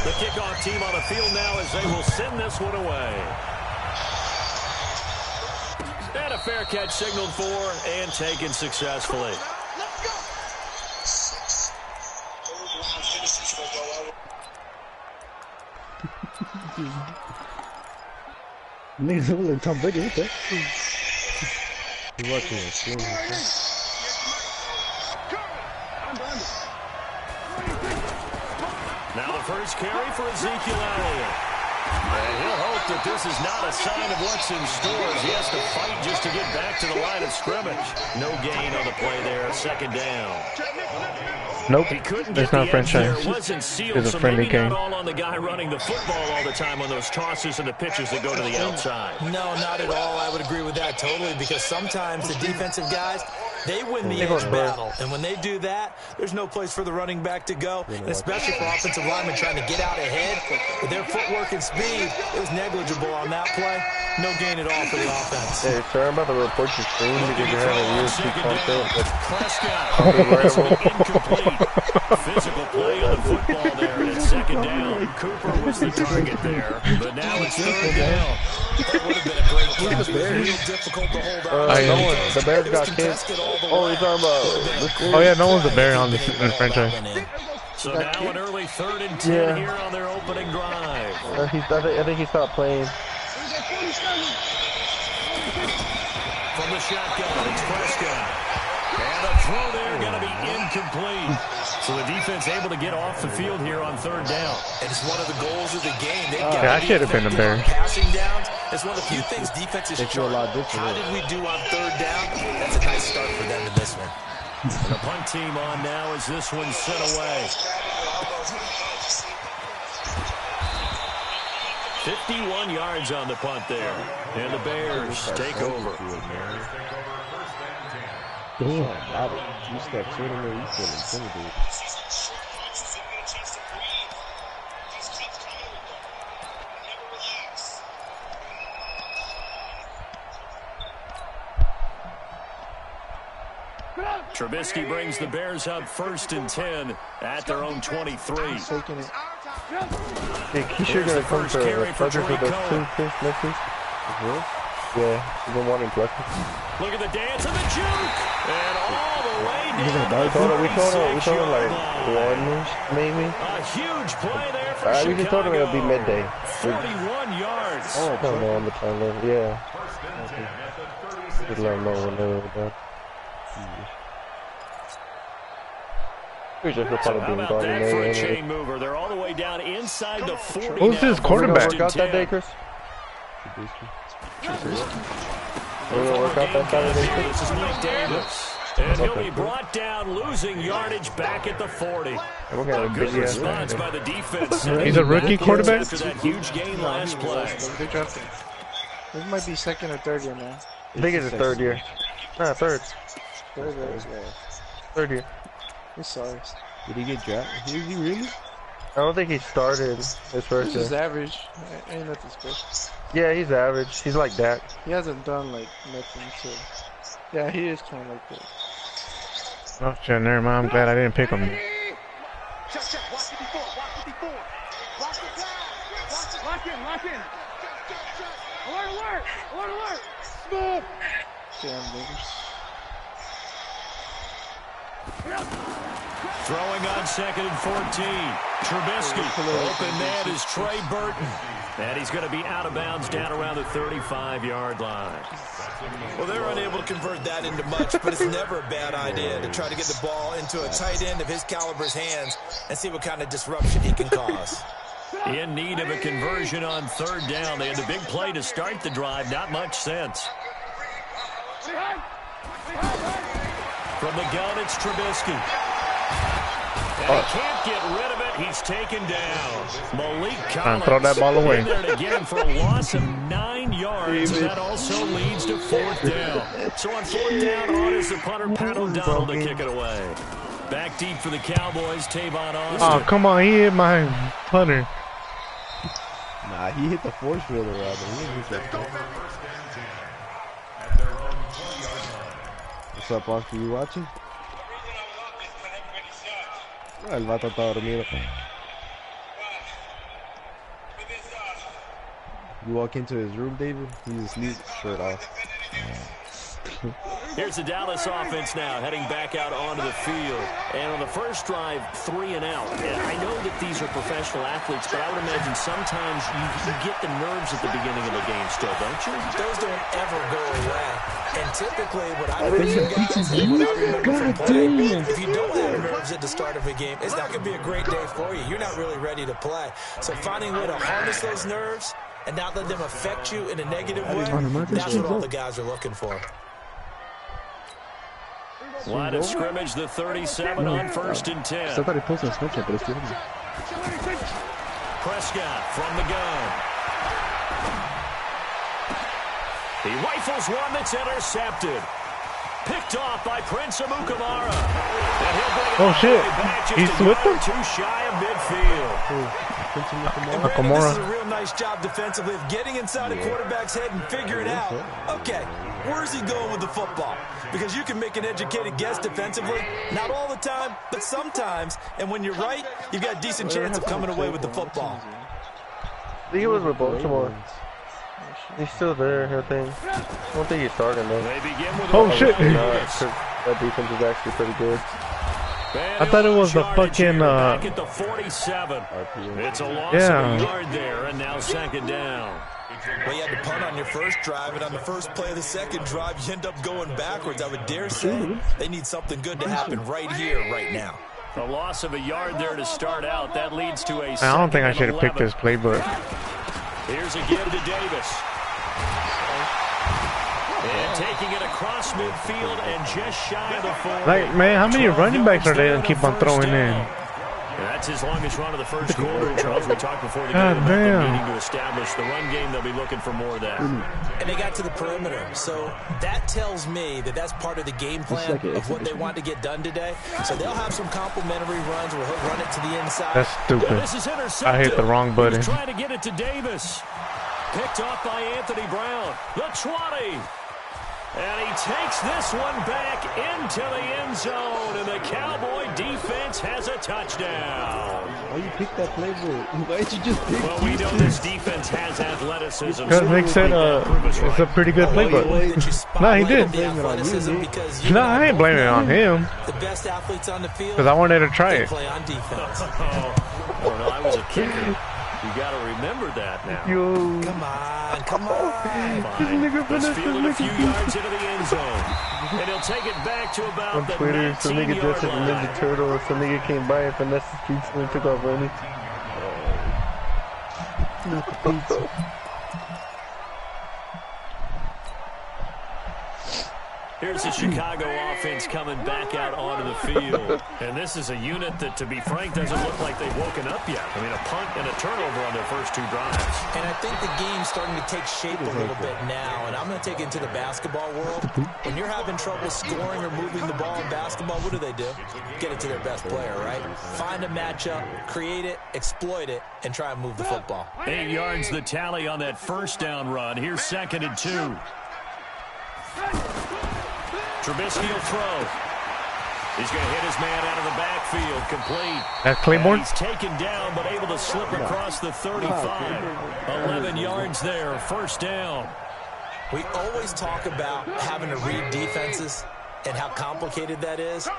The kickoff team on the field now as they will send this one away. And a fair catch signaled for and taken successfully. Niggas look like Tom Brady, what the? He's watching it. Now the first carry for Ezekiel Elliott. And he'll hope that this is not a sign of what's in store as he has to fight just to get back to the line of scrimmage. No gain on the play there, second down. Nope, that's not franchise. It's a friendly game. Not all on the guy running the football all the time on those tosses and the pitches that go to the outside. No, not at all. I would agree with that totally because sometimes the defensive guys, they win the edge battle. And when they do that, there's no place for the running back to go, and especially for offensive linemen trying to get out ahead. With their footwork and speed, it was negligible on that play. No gain at all for the offense. Hey, sorry, I'm about to report your screen because you're having a USB content. Incomplete. Physical play on the football there, and it's second down. Cooper was the target there, but now it's third down. That would have been a great play. It was real difficult to hold on. The Bears got kicked. Oh, you're talking about... Oh, yeah, no one's a Bear on the franchise. So now an early 3rd and 10 here on their opening drive. I think he stopped playing. From the shotgun, it's Prescott. And a throw there going to be incomplete. So the defense able to get off the field here on 3rd down. And it's one of the goals of the game. I should have been a Bear. Passing downs. It's one of the few things defenses show. How did we do on 3rd down? That's a nice start for them in this one. And the punt team on now as this one's sent away. 51 yards on the punt there. And the Bears take over. You stepped in there, you feel intimidated. Trubisky brings the Bears up 1st and 10 at their own 23. Hey, Keisha gonna come to Fletcher for those 2 picks next week? Yeah, he's been wanting Fletcher. Look at the dance and the juke! And all the way down. We told him like 1-ish, maybe. A huge play there for Chicago. We just told him it'll be midday. 41 yards. Oh, I don't know on the timeline. Yeah. Just let him know when they're done. So how about that for a chain mover? They're all the way down inside the 40. Who's this quarterback? Work out that day, Chris? We're gonna work out that Saturday. This is Mike Davis. And he'll be brought down, losing yardage back at the 40. A good response by the defense. He's a rookie quarterback? After that huge gain last play. This might be 2nd or 3rd year now. I think it's his 3rd year. Nah, 3rd. 3rd year. He's sorry. Did he get drafted? Is he really? I don't think he started his first He's year. just average. Ain't nothing special. Yeah, he's average. He's like Dak. He hasn't done like nothing to... Yeah, he is kind of like that. Oh shit, never mind. I'm glad I didn't pick him. Damn, niggas. Throwing on 2nd and 14. Trubisky. Open man is Trey Burton. And he's going to be out of bounds down around the 35-yard line. Well, they're unable to convert that into much, but it's never a bad idea to try to get the ball into a tight end of his caliber's hands and see what kind of disruption he can cause. In need of a conversion on 3rd down. They had the big play to start the drive. Not much sense. From the gun, it's Trubisky. And he can't get rid of it. He's taken down. Malik Collins. Throw that ball away. In there to get him for a loss of 9 yards. And that also leads to 4th down. So on 4th down, on is the punter, Pat O'Donnell, to kick it away. Back deep for the Cowboys, Tavon Austin. Oh, come on. He hit my punter. Nah, he hit the force fielder rather. He didn't hit that. What's up, Oscar? You watching? El vato está dormido. You walk into his room, David, he's asleep, shirt off. Here's the Dallas offense now, heading back out onto the field. And on the first drive, 3 and out. And I know that these are professional athletes, but I would imagine sometimes you get the nerves at the beginning of the game still, don't you? Those don't ever go away. And typically, what I would do, guys, and what I remember from playing, if you don't have nerves at the start of a game, it's not going to be a great day for you. You're not really ready to play. So finding a way to harness those nerves and not let them affect you in a negative way, that's what all the guys are looking for. Line of scrimmage, the 37 on 1st and 10. Está tan esposa, Snapchat, pero estoy viendo. Prescott from the gun. He rifles one that's intercepted. Picked off by Prince Amukamara. Oh shit, he's with them? Too shy of midfield. And Brandon, this is a real nice job defensively of getting inside a quarterback's head and figuring out, okay, where's he going with the football? Because you can make an educated guess defensively, not all the time, but sometimes. And when you're right, you've got a decent chance of coming away with the football. I think it was with Baltimore. He's still there, I think. I don't think he's starting though. Oh shit! That defense is actually pretty good. I thought it was the fucking back at the 47. It's a loss of a yard there, and now 2nd down. Well, you had to punt on your first drive, and on the first play of the second drive, you end up going backwards. I would dare say they need something good to happen right here, right now. A loss of a yard there to start out. That leads to a. I don't think I should have picked this playbook. Here's a give to Davis. And taking it across midfield and just shy of the 40. Like, man, how many running backs are they going to keep on throwing in? That's his longest run of the first quarter, Charles. We talked before the game about them needing to establish the run game. They'll be looking for more of that. And they got to the perimeter. So that tells me that that's part of the game plan of what they want to get done today. So they'll have some complementary runs where he'll run it to the inside. That's stupid. This is intercepted. I hit the wrong button. He's trying to get it to Davis. Picked off by Anthony Brown. The 20. And he takes this one back into the end zone, and the Cowboy defense has a touchdown. Why you pick that playbook? Why did you just pick Well, we know this defense has athleticism. Because Nick said it's a pretty good playbook. No, he did. No, I ain't blaming it on him. The best athletes on the field. Because I wanted to try it. Play on defense. Oh, no, I was a kicker. You got to remember that now. Yo. Come on, come on. Let's field it a few yards into the end zone. And he'll take it back to about on the Twitter, some nigga dressed as a Ninja Turtle, some nigga came by and finessed the streets and took off running. Not the pizza. Here's the Chicago offense coming back out onto the field. And this is a unit that, to be frank, doesn't look like they've woken up yet. I mean, a punt and a turnover on their first 2 drives. And I think the game's starting to take shape a little bit now. And I'm going to take it into the basketball world. When you're having trouble scoring or moving the ball in basketball, what do? Get it to their best player, right? Find a matchup, create it, exploit it, and try and move the football. 8 yards the tally on that first down run. Here's 2nd and 2. Trubisky will throw. He's going to hit his man out of the backfield, complete. That's Claiborne? He's taken down, but able to slip across the 35. 11 yards there, first down. We always talk about having to read defenses and how complicated that is.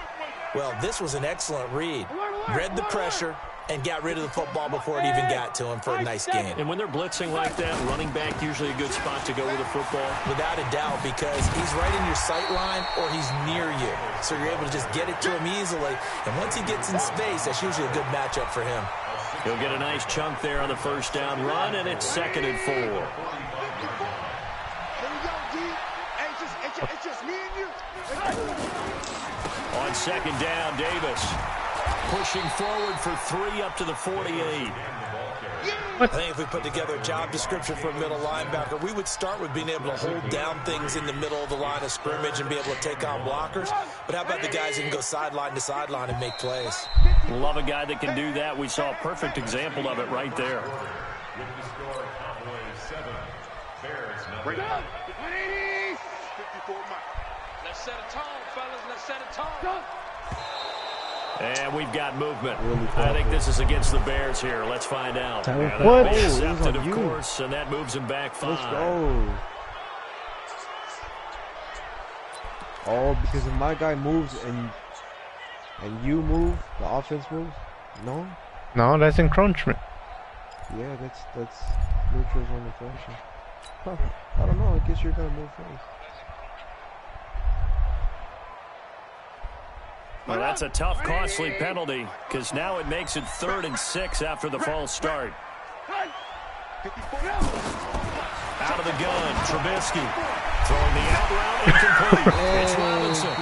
Well, this was an excellent read. Read the pressure and got rid of the football before it even got to him for a nice gain. And when they're blitzing like that, running back usually a good spot to go with the football. Without a doubt, because he's right in your sight line or he's near you. So you're able to just get it to him easily. And once he gets in space, that's usually a good matchup for him. He'll get a nice chunk there on the first down run, and it's 2nd and 4. On 2nd down, Davis pushing forward for 3 up to the 48. I think if we put together a job description for a middle linebacker, we would start with being able to hold down things in the middle of the line of scrimmage and be able to take on blockers. But how about the guys who can go sideline to sideline and make plays? Love a guy that can do that. We saw a perfect example of it right there. Let's set a tone, fellas. Let's set a tone. And we've got movement. I think this is against the Bears here. Let's find out. What? Accepted, of course, and that moves him back 5. Let's go. Oh, because if my guy moves and you move, the offense moves? No? No, that's encroachment. Yeah, that's neutral zone infraction. Huh. I don't know. I guess you're gonna move first. Well, that's a tough, costly penalty because now it makes it 3rd and 6 after the false start. Out of the gun, Trubisky throwing the out route incomplete. It's Robinson.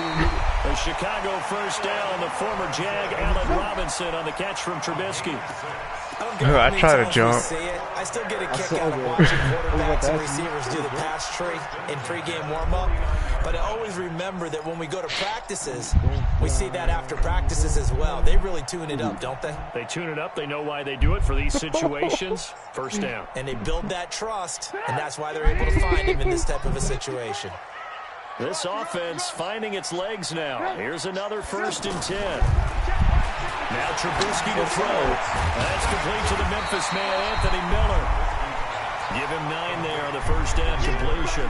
A Chicago first down. The former Jag, Allen Robinson, on the catch from Trubisky. I try to jump. I still get a kick out of watching quarterbacks and receivers do the pass tree in pregame warm-up. But I always remember that when we go to practices, we see that after practices as well. They really tune it up, don't they? They tune it up. They know why they do it for these situations. First down. And they build that trust, and that's why they're able to find him in this type of a situation. This offense finding its legs now. Here's another 1st and 10. Now Trubisky to throw. That's complete to the Memphis man, Anthony Miller. Give him 9 there on the first down completion.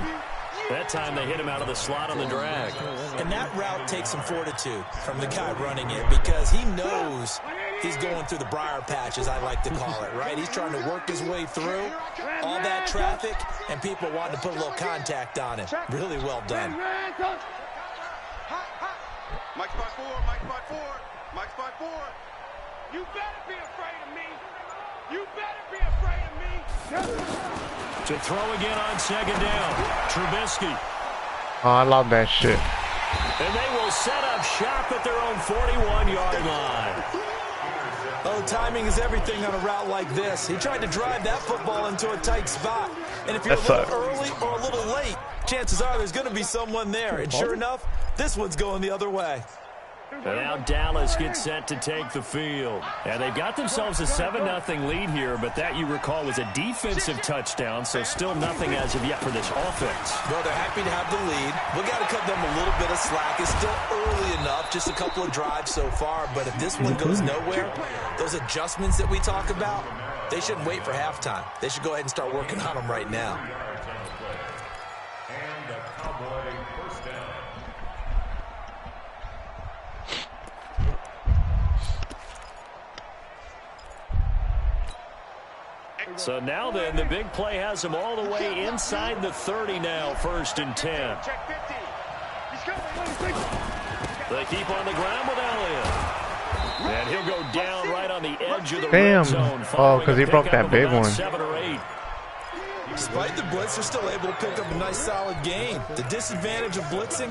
That time they hit him out of the slot on the drag. And that route takes some fortitude from the guy running it because he knows he's going through the briar patch, as I like to call it, right? He's trying to work his way through all that traffic and people wanting to put a little contact on him. Really well done. Mike spot 4, Mike spot 4, Mike spot 4. You better be afraid of me. You better be afraid of me. To throw again on 2nd down. Trubisky. Oh, I love that shit. And they will set up shop at their own 41-yard line. Oh, timing is everything on a route like this. He tried to drive that football into a tight spot. And if you're a little early or a little late, chances are there's going to be someone there. And sure enough, this one's going the other way. And now Dallas gets set to take the field. And they've got themselves a 7-0 lead here, but that, you recall, was a defensive touchdown, so still nothing as of yet for this offense. Well, they're happy to have the lead. We got to cut them a little bit of slack. It's still early enough, just a couple of drives so far, but if this one goes nowhere, those adjustments that we talk about, they shouldn't wait for halftime. They should go ahead and start working on them right now. So now then, the big play has them all the way inside the 30 now, 1st and 10. They keep on the ground with Elliott. And he'll go down right on the edge of the red zone. Oh, because he broke that big one. 7 or 8. Despite the blitz, they're still able to pick up a nice solid gain. The disadvantage of blitzing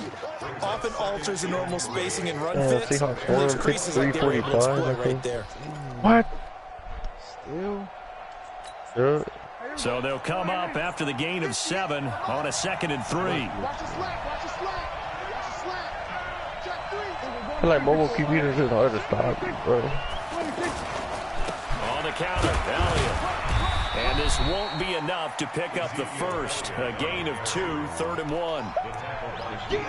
often alters the normal spacing and run fits. And those creases like they were able to exploit right there. What? Still? So they'll come up after the gain of 7 on a 2nd and 3. I feel like mobile computers is hard to stop, bro. On the counter, Elliott. And this won't be enough to pick up the first. A gain of 2, 3rd and 1.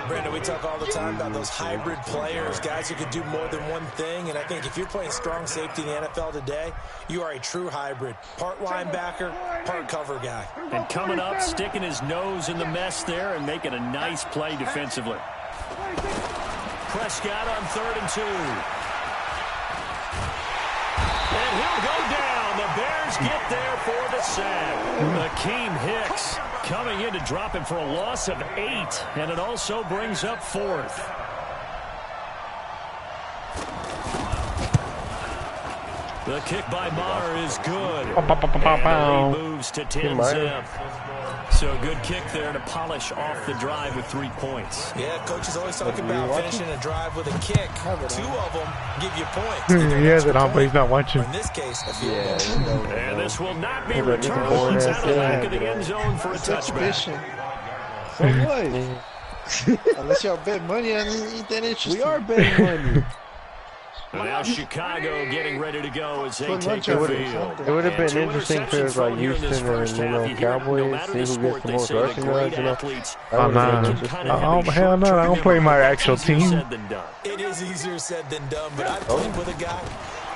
Brandon, we talk all the time about those hybrid players, guys who could do more than one thing. And I think if you're playing strong safety in the NFL today, you are a true hybrid. Part linebacker, part cover guy. And coming up, sticking his nose in the mess there and making a nice play defensively. Prescott on 3rd and 2. And he'll go down. The Bears get there for the sack. Akeem Hicks coming in to drop him for a loss of 8. And it also brings up 4th. The kick by Maher is good. And he moves to 10-zip. So a good kick there to polish off the drive with 3 points. Yeah, coaches always talk about finishing a drive with a kick. 2 of them give you points. He has it on, but he's not watching. In this case, a field goal. And this will not be returned. It's out of the back of the end zone for a touchback. So what? Unless y'all bet money on it, ain't that interesting. We are betting money. And now Chicago getting ready to go as they Put take lunch the on field. it. It would have And been interesting if it was like Houston and Cowboys, see who gets the most rushing yards. Oh no! Hell no! I don't play my actual team. It is easier said than done, but I played with a guy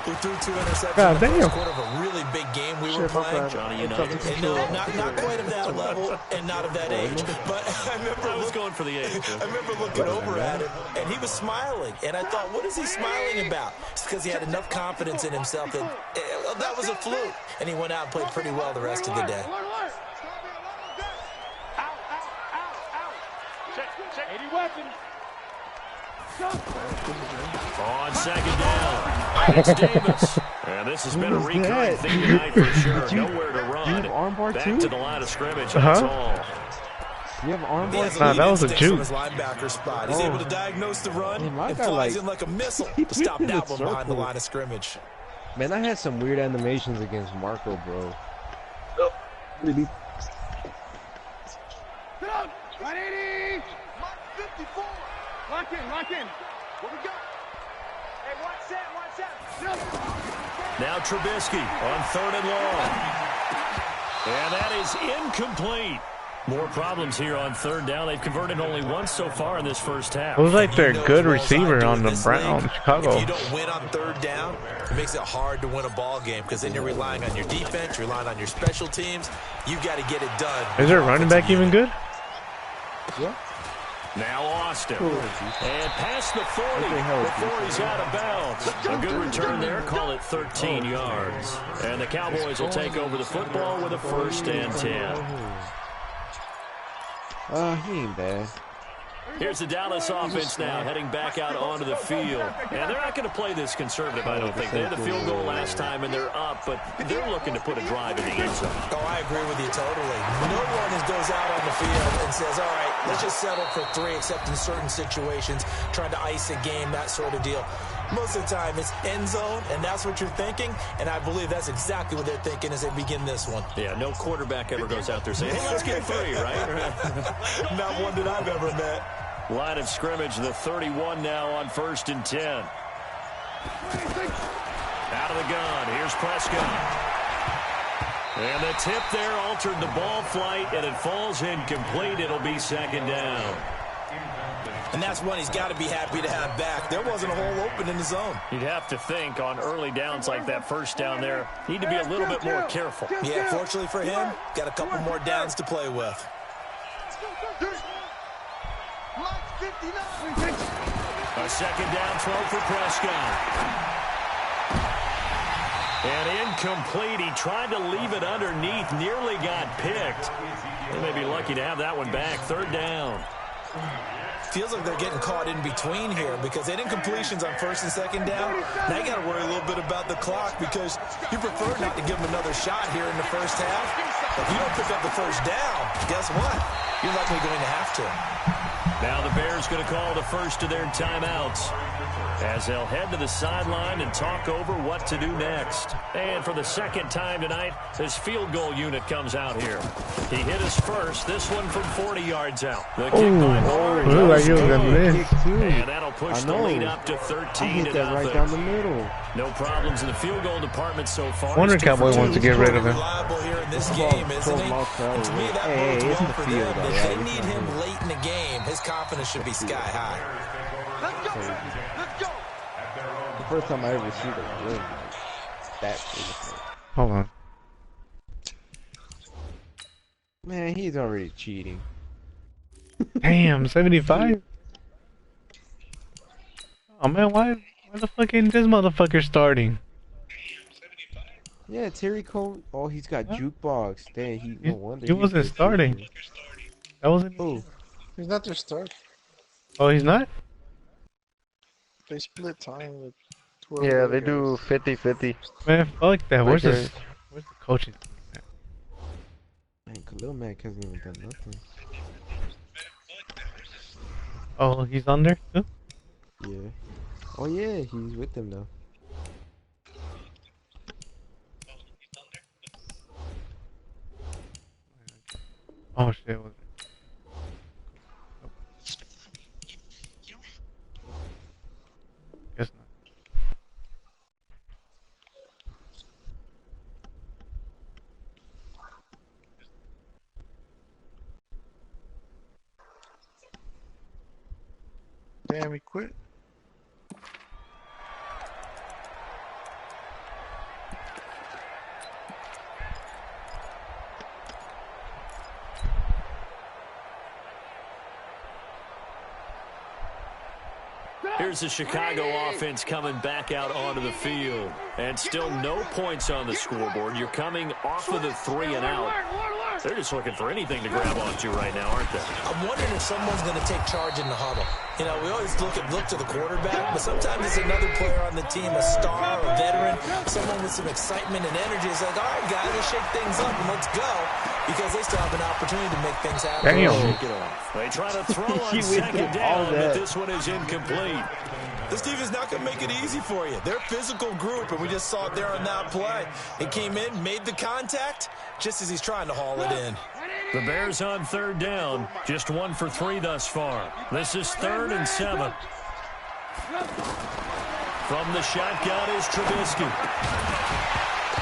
who threw 2 interceptions God in the damn. first quarter of a really big game we were playing. Johnny United. And no, not quite of that level and not of that age. But I remember going for the age. I remember looking over at him, and he was smiling. And I thought, what is he smiling about? It's because he had enough confidence in himself that that was a fluke. And he went out and played pretty well the rest of the day. On second down, it's Davis. And this has been a recurring thing tonight for sure. Nowhere to run. Back to the line of scrimmage. That's all. You have armbar? Nah, that was a juke. His linebacker spot. He's able to diagnose the run and guy, flies in like a missile to stop that one behind the line of scrimmage. Man, I had some weird animations against Marco, bro. Get up! 180! Mark 54! Lock in! What we got? Hey, one set! Now Trubisky on 3rd and long. And that is incomplete. More problems here on 3rd down. They've converted only once so far in this first half. It was like their good receiver on the Browns, Chicago. If you don't win on 3rd down, it makes it hard to win a ball game because then you're relying on your defense, you're relying on your special teams. You got to get it done. Is their running back even good? Yeah. Now Austin. And past the 40 before he's out of bounds. A good return there. Call it 13 yards. And the Cowboys will take over the football with a 1st and 10. He ain't bad. Here's the Dallas offense now heading back out onto the field. And they're not going to play this conservative, I don't think. They had the field goal last time, and they're up, but they're looking to put a drive in the end zone. Oh, I agree with you totally. No one goes out on the field and says, all right, let's just settle for 3, except in certain situations, trying to ice a game, that sort of deal. Most of the time, it's end zone, and that's what you're thinking, and I believe that's exactly what they're thinking as they begin this one. Yeah, no quarterback ever goes out there saying, hey, let's get 3, right? Not one that I've ever met. Line of scrimmage, the 31 now on 1st and 10. Out of the gun, here's Prescott. And the tip there altered the ball flight, and it falls incomplete. It'll be 2nd down. And that's one he's got to be happy to have back. There wasn't a hole open in the zone. You'd have to think on early downs like that 1st down there, need to be a little bit more careful. Yeah, fortunately for him, got a couple more downs to play with. A 2nd down throw for Prescott. And incomplete. He tried to leave it underneath, nearly got picked. They may be lucky to have that one back. 3rd down. Feels like they're getting caught in between here because they did incompletions on 1st and 2nd down. Now you got to worry a little bit about the clock because you prefer not to give them another shot here in the first half. If you don't pick up the 1st down, guess what? You're likely going to have to. Now the Bears going to call the first of their timeouts as they'll head to the sideline and talk over what to do next. And for the 2nd time tonight, this field goal unit comes out here. He hit us first, this one from 40 yards out. The kick by Barnes. And that'll push the lead up to 13 to nothing. Right down the middle. No problems in the field goal department so far. Wonder Cowboy wants to get rid of him. Reliable here in this game, isn't he? And to me, that bodes well for them. If they need him late in the game, his confidence should be sky high. Let's go! Let's go! The first time I ever see the win that. Hold on. Man, he's already cheating. Damn, 75? Oh man, why the fuck ain't this motherfucker starting? Yeah, Terry Cole. Oh, he's got jukebox. Dang, he no wonder. He wasn't starting. That wasn't. Oh, He's not their start. Oh, he's not? They split time with 12 Yeah, other they do guys. 50-50. Man, fuck that. Where's Okay. the coaching? man, Khalil Mack hasn't even done nothing. Oh, he's on there too? Yeah. Oh yeah, he's with them now. Oh shit. Was it? Guess not. Damn, he quit. Here's the Chicago offense coming back out onto the field. And still no points on the scoreboard. You're coming off of the 3 and out. They're just looking for anything to grab onto right now, aren't they? I'm wondering if someone's going to take charge in the huddle. You know, we always look to the quarterback, but sometimes it's another player on the team, a star, a veteran, someone with some excitement and energy. It's like, all right, guys, let's shake things up and let's go, because they still have an opportunity to make things happen. Shake it off. They try to throw on second down, but this one is incomplete. This defense is not going to make it easy for you. They're a physical group, and we just saw it there on that play. He came in, made the contact, just as he's trying to haul it in. The Bears on third down, just 1 for 3 thus far. This is 3rd and 7. From the shotgun is Trubisky.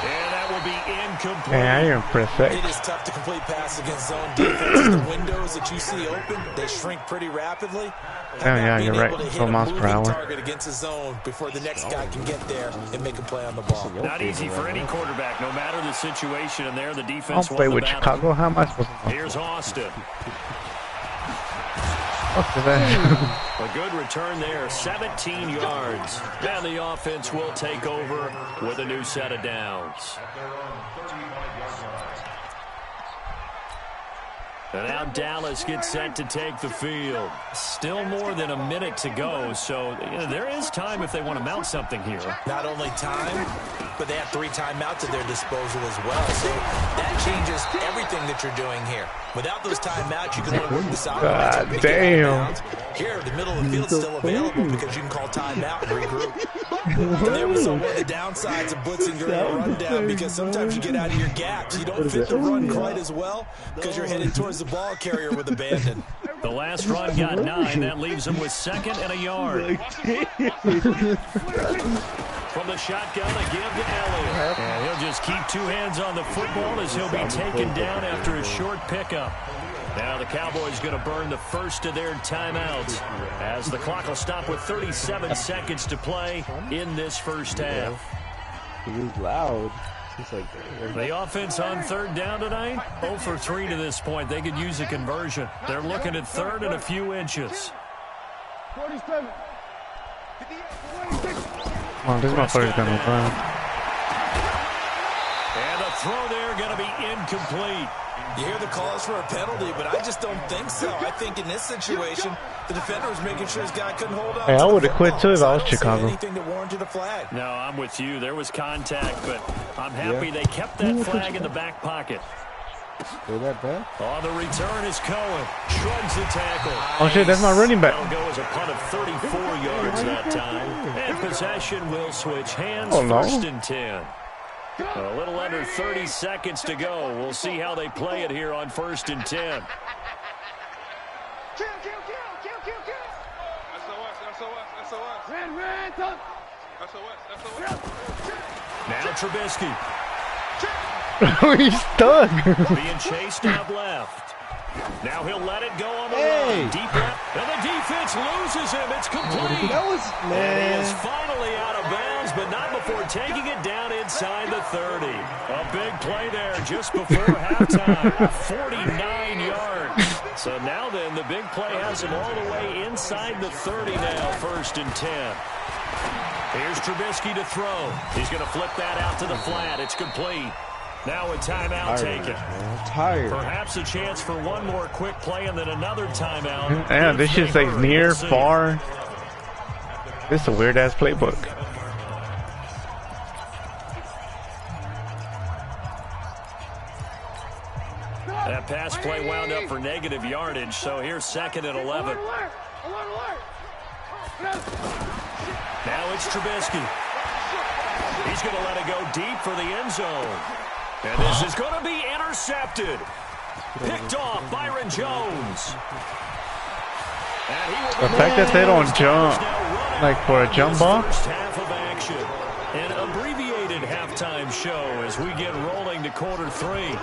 And that will be incomplete. Yeah, you're impressed. It is tough to complete pass against zone defense. The windows that you see open, they shrink pretty rapidly. Yeah, you're right. So miles per hour. Target against the zone before the next guy can get there and make a play on the ball. Not easy for any quarterback, no matter the situation. And there, the defense I'll play with Chicago. How am I supposed to? Here's Austin. A good return there, 17 yards. And the offense will take over with a new set of downs. And now Dallas gets set to take the field. Still more than a minute to go, so there is time if they want to mount something here. Not only time, but they have 3 timeouts at their disposal as well. So that changes everything that you're doing here. Without those timeouts, you can only work this out. God damn. Here, the middle of the field is still available because you can call timeout and regroup. And there was one of the downsides of blitzing during a rundown, because sometimes you get out of your gaps. You don't fit the run quite as well because you're headed towards the ball carrier with abandon. The last run got 9. That leaves him with 2nd and a yard. From the shotgun, a give to Elliott. And he'll just keep 2 hands on the football as he'll be taken down after a short pickup. Now the Cowboys going to burn the first of their timeouts as the clock will stop with 37 seconds to play in this first half. He was loud. The offense on 3rd down tonight, 0 for 3 to this point. They could use a conversion. They're looking at 3rd and a few inches. 47. Oh, this motherfucker's gonna run. And the throw there going to be incomplete. You hear the calls for a penalty, but I just don't think so. I think in this situation, the defender was making sure his guy couldn't hold on. Hey, I would have quit too if I was Chicago. Anything that warranted a flag. No, I'm with you. There was contact, but I'm happy they kept that flag in the back pocket. That bad? On the return is Cohen. Shrugs the tackle. Oh shit, that's my running back. That'll go as a punt of 34 yards that time. And possession will switch hands. Oh, no. 1st and 10. A little under 30 seconds to go. We'll see how they play it here on 1st and 10. Kill. SOS. Ran. SOS. Now Trubisky. He's stuck. Being chased out left. Now he'll let it go on the run. Deep left. And the defense loses him. It's complete. And he is finally out of bounds, but not before taking it down inside the 30. A big play there just before halftime. 49 yards. So now then, the big play has him all the way inside the 30 now, 1st and 10. Here's Trubisky to throw. He's going to flip that out to the flat. It's complete. Now a timeout taken. Tired. Perhaps a chance for one more quick play and then another timeout. Yeah, this shit's like near, far. This is a weird ass playbook. That pass play wound up for negative yardage, so here's 2nd and 11. Now it's Trubisky. He's going to let it go deep for the end zone. And this is going to be intercepted. Picked off Byron Jones. The fact that they don't jump, like for a jump ball. First half of action. An abbreviated halftime show as we get rolling to quarter 3.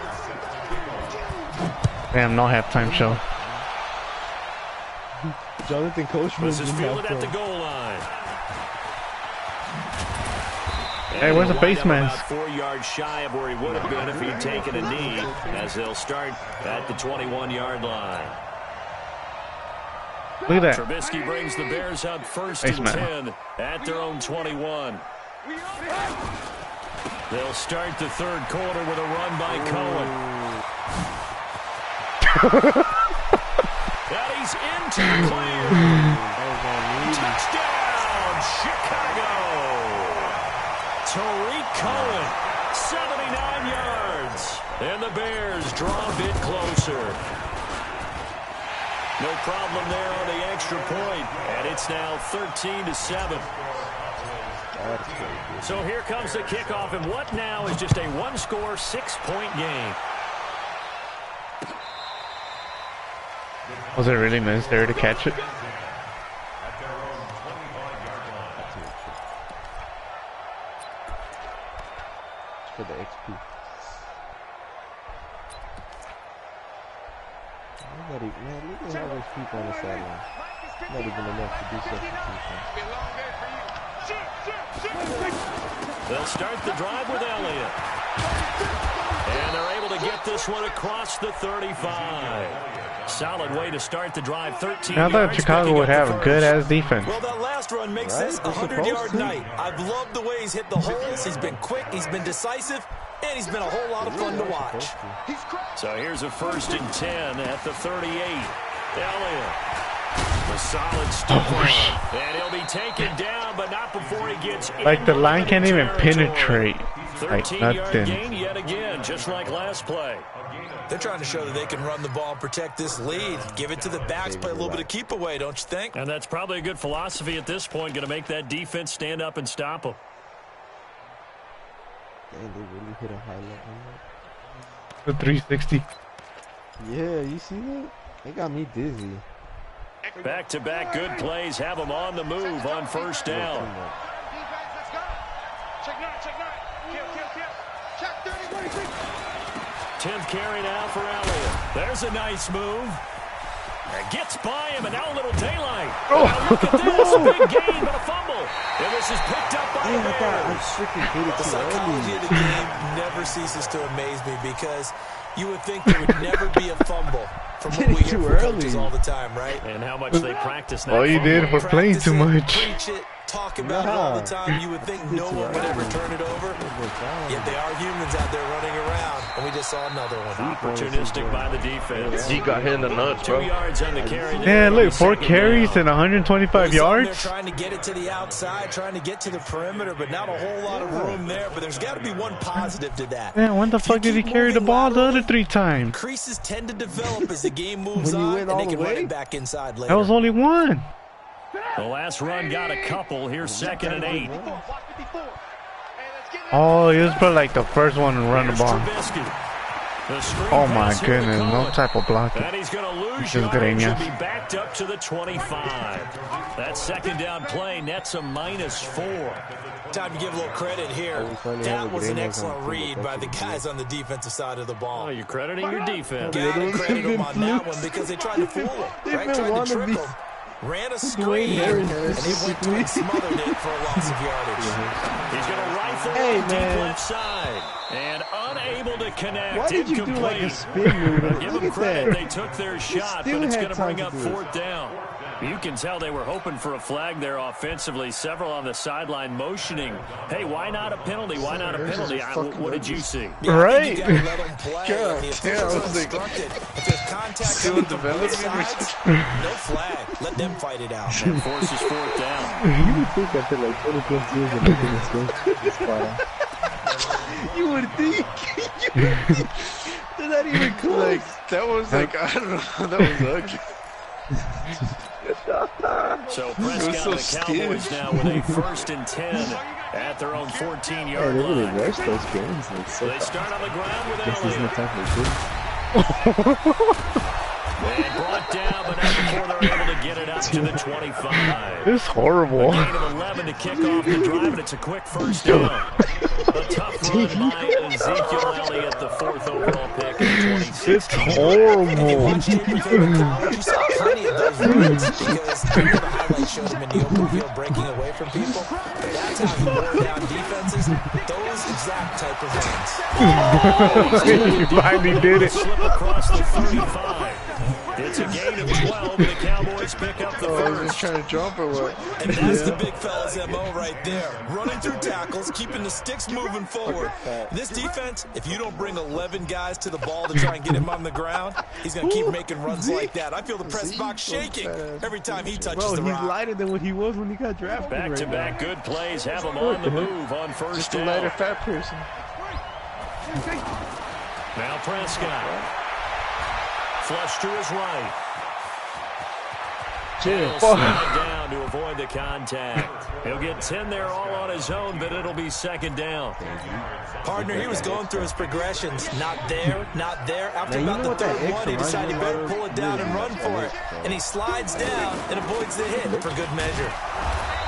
Damn, no halftime show. Jonathan Coachman This is fielded at the goal line. Hey, where's the face mask? About 4 yards shy of where he would have been if he'd taken a knee, as they'll start at the 21-yard line. Look at that. Trubisky brings the Bears up first and 10 at their own 21. They'll start the third quarter with a run by Cohen. And he's into the clear. Touchdown, Chicago. Tariq Cohen, 79 yards. And the Bears draw a bit closer. No problem there on the extra point, and it's now 13-7. So here comes the kickoff, and what now is just a one-score, 6-point game. Was it really necessary to catch it? For the XP. Man, look at all those people on the sideline. Not even enough to do substitution. They'll start the drive with Elliott. And they're able to get this one across the 35. Solid way to start the drive. 13 I thought Chicago would have a good-ass defense. Well, that last run makes this a 100-yard night. I've loved the way he's hit the holes. He's been quick. He's been decisive. And he's been a whole lot of fun to watch. So here's a 1st and 10 at the 38. Elliott. A solid stop. And he'll be taken down, but not before he gets like the line can't even penetrate. Like 13-yard gain yet again, just like last play. They're trying to show that they can run the ball and protect this lead. Give it to the backs, play a little bit of keep away, don't you think? And that's probably a good philosophy at this point, going to make that defense stand up and stop them. Man, they really hit a highlight on The 360. that. Yeah, you see that? They got me dizzy. Back-to-back good plays have them on the move on first down. Tenth carry now for Elliott. There's a nice move. It gets by him, and now a little daylight. Oh. Now look at this. Big gain, but a fumble. And this is picked up by the Bears. The psychology of the game never ceases to amaze me because you would think there would never be a fumble from what we hear from coaches all the time, right? And how much they practice that. All you did for playing too much. Preach it, talk about it all the time. You would think no one would ever turn it over. Yet they are humans out there running around, and we just saw another one. Opportunistic by the defense. He got hit in the nuts, bro. 2 yards on the carry. Yeah, look, 4 carries and 125 yards. They're trying to get it to the outside, trying to get to the perimeter, but not a whole lot of room there. But there's got to be one positive to that. Man, when the fuck did he carry the ball the other 3 times? Creases tend to develop as the game moves on, and they can run it back inside later. That was only one. The last run got a couple. Here's 2nd and 8. Oh, he was probably like the first one to run the ball. Oh my goodness, no type of blocking. And he's going to lose yards and be backed up to the 25. That 2nd down play nets a -4. Time to give a little credit here. That was an excellent read by the guys on the defensive side of the ball. Oh, you're crediting your defense. Gotta credit them on that one because they tried to fool him, right? Tried to trick him. Ran a screen, and he went to and smothered it for a loss of yardage. He's going to rifle deep left side. And unable to connect. Why did you do like a spin move? Give them credit. They took their shot, but it's going to bring up 4th down. You can tell they were hoping for a flag there offensively. Several on the sideline motioning. Hey, why not a penalty? Why not a penalty? What did you see? Right. You gotta let them play. God, The damn, I was officials like, instructed. If there's contact still coming from both developing. sides, no flag. Let them fight it out. And forces 4th down. You would think after like 20 plus years of making this game, this fire. You would think. They're not even close. Like, that was like, I don't know. That was ugly. So Prescott and the Cowboys now with a 1st and 10 at their own 14-yard They really line. rush those games. Like, so They start on the ground with this isn't the Elliott. time for good. And brought down, but not before they're able to get it up to the 25. This is horrible. A gain of 11 to kick off the drive, and it's a quick 1st down. A tough run by Ezekiel Elliott, the 4th overall pick in 2016. It's horrible. You saw plenty of those runs because the highlight showed him in the open field breaking away from people. But that's how he wore down defenses. Those exact type of runs. He finally did it. Slip across the 35. It's a gain of 12, and the Cowboys pick up the first. He's trying to jump or what? And that's the big fella's MO right there. Running through tackles, keeping the sticks moving forward. This defense, if you don't bring 11 guys to the ball to try and get him on the ground, he's going to keep making runs like that. I feel the press box shaking every time he touches the rock. He's lighter than what he was when he got drafted. Back-to-back good plays have him on the move on first Just down. a lighter fat person. Now Prescott. Flush to his right. He'll slide down to avoid the contact. He'll get 10 there all on his own, but it'll be second down. Partner, he was going through his progressions. Not there, not there. After about the third one, he decided he better pull it down and run for it. And he slides down and avoids the hit for good measure.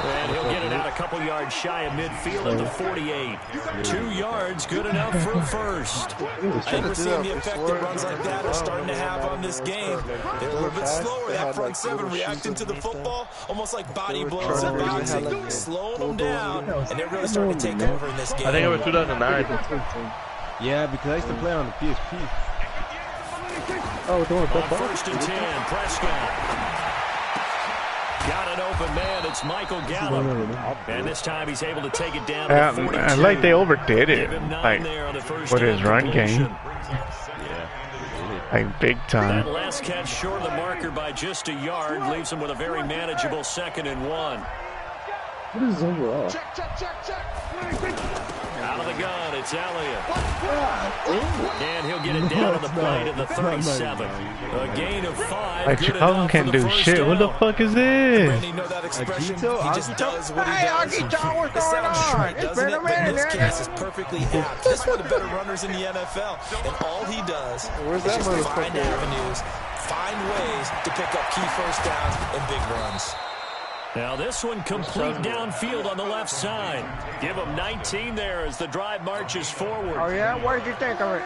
And he'll get it out a couple yards shy of midfield at the 48. 2 yards, good enough for a first. I think we're seeing the effect that runs like that are starting to have on this game. They're a little bit slower. That front seven reacting to the football, almost like body blows in boxing, slowing them down, and they're really starting to take over in this game. I think it was 2009. Yeah, because I used to play on the PSP. Oh, don't on first and 10, Prescott. Got an open man. It's Michael Gallup. And this time he's able to take it down to 42. I like they overdid it. Like, with his run game. Like, big time. That last catch short of the marker by just a yard leaves him with a very manageable 2nd and 1. What is overall? Out of the gun, it's Elliott. And he'll get it down to the plate at the 37. A gain of 5. Like, Chicago can't do shit. What the fuck is this? You know that expression? He just does what he does. It sounds trite, doesn't it? But in this case, it's perfectly apt. This is one of the better runners in the NFL. And all he does is just find avenues, find ways to pick up key first downs and big runs. Now this one complete downfield on the left side. Give him 19 there as the drive marches forward. Oh yeah? What did you think of it?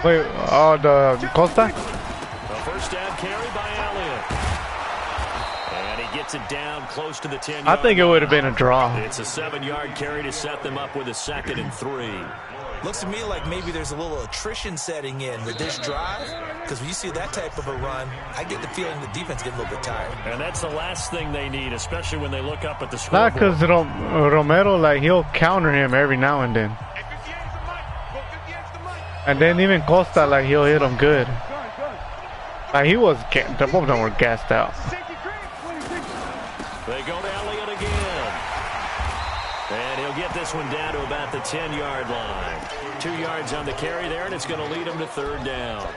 Wait, the Costa? A first down carry by Elliott. And he gets it down close to the 10-yard I think it would have been a draw. It's a 7-yard carry to set them up with a 2nd and 3. Looks to me like maybe there's a little attrition setting in with this drive, because when you see that type of a run, I get the feeling the defense gets a little bit tired. And that's the last thing they need, especially when they look up at the scoreboard. Not because Romero, like, he'll counter him every now and then. And then even Costa, like, he'll hit him good. Like, the both of them were gassed out. They go to Elliott again. And he'll get this one down to about the 10-yard line. 2 yards on the carry there, and it's going to lead him to 3rd down.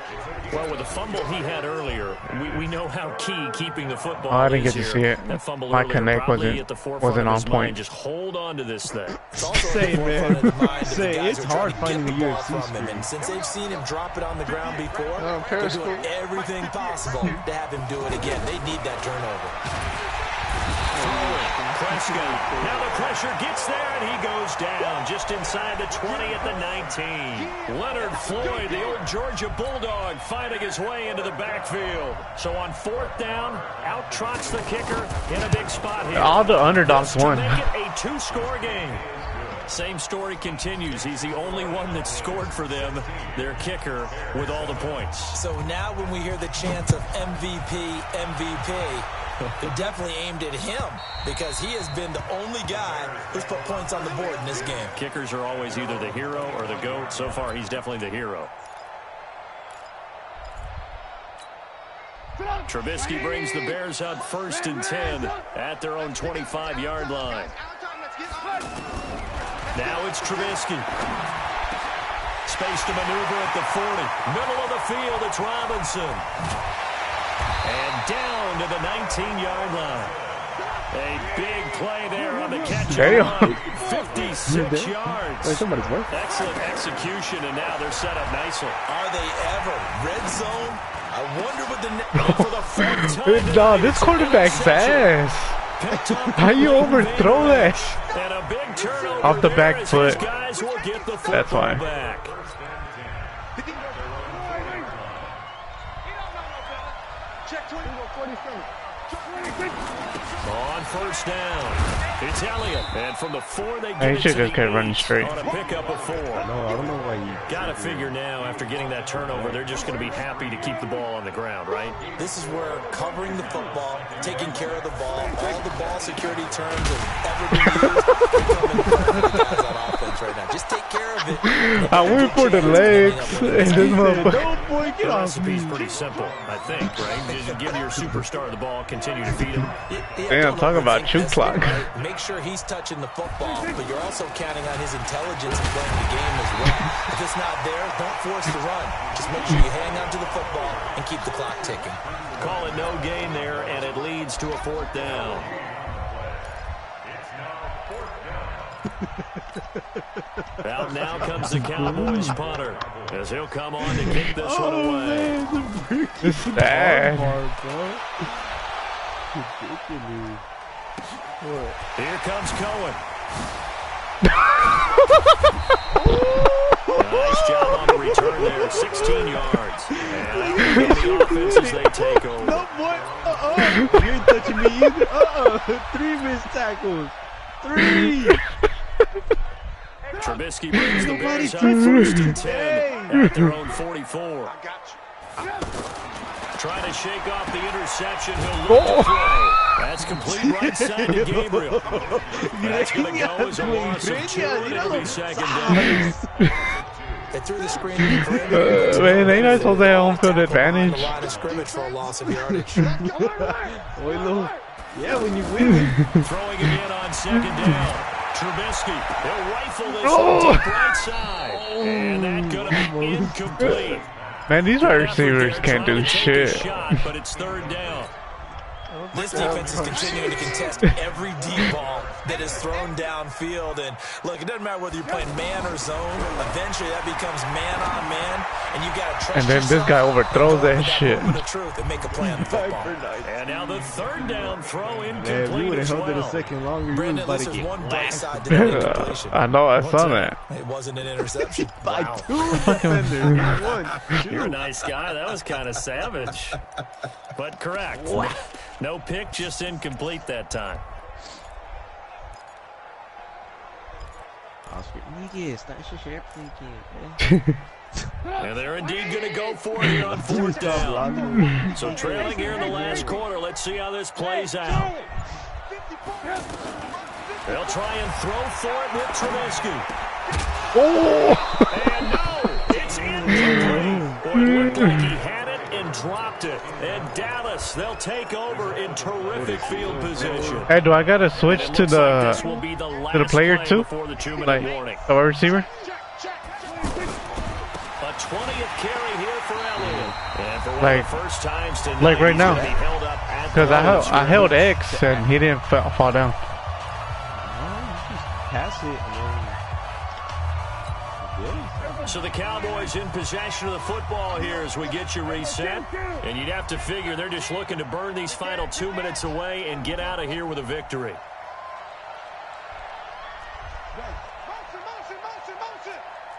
Well, with the fumble he had earlier, we know how key keeping the football is. I didn't get to see it. That fumble My earlier connect wasn't on point. Just hold on to this thing. It's also Say, man. Say, it's hard finding the UFC UFC from him. And since they've seen him drop it on the ground before, they're doing everything possible to have him do it again. They need that turnover. Prescott. Now the pressure gets there, and he goes down just inside the 20 at the 19. Leonard Floyd, the old Georgia Bulldog, fighting his way into the backfield. So on 4th down, out trots the kicker in a big spot here. All the underdogs won. Make it a 2-score game. Same story continues. He's the only one that scored for them, their kicker, with all the points. So now when we hear the chants of MVP, MVP, they're definitely aimed at him because he has been the only guy who's put points on the board in this game. Kickers are always either the hero or the GOAT. So far, he's definitely the hero. Trubisky brings the Bears up 1st and 10 at their own 25-yard line. Now it's Trubisky. Space to maneuver at the 40. Middle of the field, it's Robinson. And down to the 19-yard line. A big play there on the catch. 56 yards. Excellent execution, and now they're set up nicely. Are they ever? Red zone? I wonder what the for the 4th time. Dog, this quarterback's ass. How you overthrow that? And a big turnover off the back foot. Guys will get the That's why. back. first down. It's Elliott, and from the 4 they get he should just kept running straight. On a pickup of 4. No, I don't know why you got to figure now after getting that turnover, they're just going to be happy to keep the ball on the ground, right? This is where covering the football, taking care of the ball, all the ball security terms have ever been used. Becoming the guys on offense right now. Just take care of it. I went for the legs, and this motherfucker. No, boy, get off me. The recipe's pretty simple, I think, right? Just give your superstar the ball, continue to feed him. Damn, talk about shoot clock. Make sure he's touching the football, but you're also counting on his intelligence in playing the game as well. If it's not there, don't force the run. Just make sure you hang on to the football and keep the clock ticking. Call it no gain there, and it leads to a 4th down. Out now comes the Cowboys punter, as he'll come on to kick this one away. Man, it's bad. Ridiculous. Here comes Cohen. Nice job on the return there, 16 yards. And the offense as they take over. No, boy. You ain't touching me either. 3 missed tackles. 3. Trubisky brings the Bears up 1st and 10 at their own 44. Trying to shake off the interception. He'll look to throw. That's complete right side to Gabriel. That's going to go as a loss of 2, and it'll be 2nd down. They threw the screen. Man, they not supposed to have home field advantage. The line of scrimmage for a loss of yardage. Yeah, when you win. Throwing again on 2nd down. Trubisky, he'll rifle this on the right side. And that's going to be incomplete. Man, these wide receivers can't do shit. Shot, but it's 3rd down. This defense is continuing to contest every deep ball that is thrown downfield. And look, it doesn't matter whether you're playing man or zone. Eventually, that becomes man on man, and you got to trust. And then this guy overthrows that shit. The truth and make a play on the football. And now the 3rd down throw incomplete. Man, we would have as held well. it a second longer. Brandon, this is one bright side to that incompletion. I know, I saw that. It wasn't an interception. By Wow. 2 defenders. 1. You're a nice guy. That was kind of savage. But correct. No pick, just incomplete that time. And they're indeed going to go for it here on 4th down. So trailing here in the last quarter. Let's see how this plays out. They'll try and throw for it with Trubisky. And no, it's incomplete. Boy, it looked like he had it and dropped it. And Dallas, they'll take over in terrific field position. Hey, do I gotta switch to the player too? Like the wide receiver? A 20th carry here for Elliott. And for one Like, of the first times tonight, like right now. Because I held it. X and he didn't fall down. Pass it. So the Cowboys in possession of the football here as we get you reset. And you'd have to figure they're just looking to burn these final 2 minutes away and get out of here with a victory.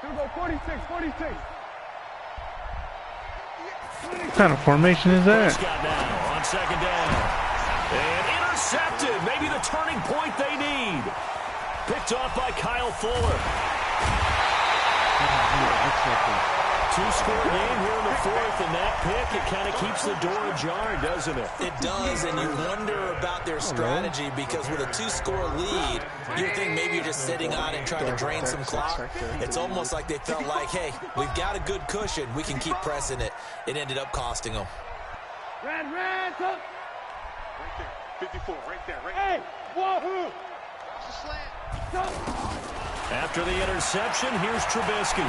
Go 46. What kind of formation is that? Prescott now on 2nd down. And intercepted. Maybe the turning point they need. Picked off by Kyle Fuller. 2-score game here in the 4th, and that pick, it kind of keeps the door ajar, doesn't it? It does, and you wonder about their strategy because with a 2-score lead, you think maybe you're just sitting on and trying to drain some clock. It's almost like they felt like, hey, we've got a good cushion. We can keep pressing it. It ended up costing them. Red, up. Right there, 54, right there, right there. Hey, wahoo! After the interception, here's Trubisky.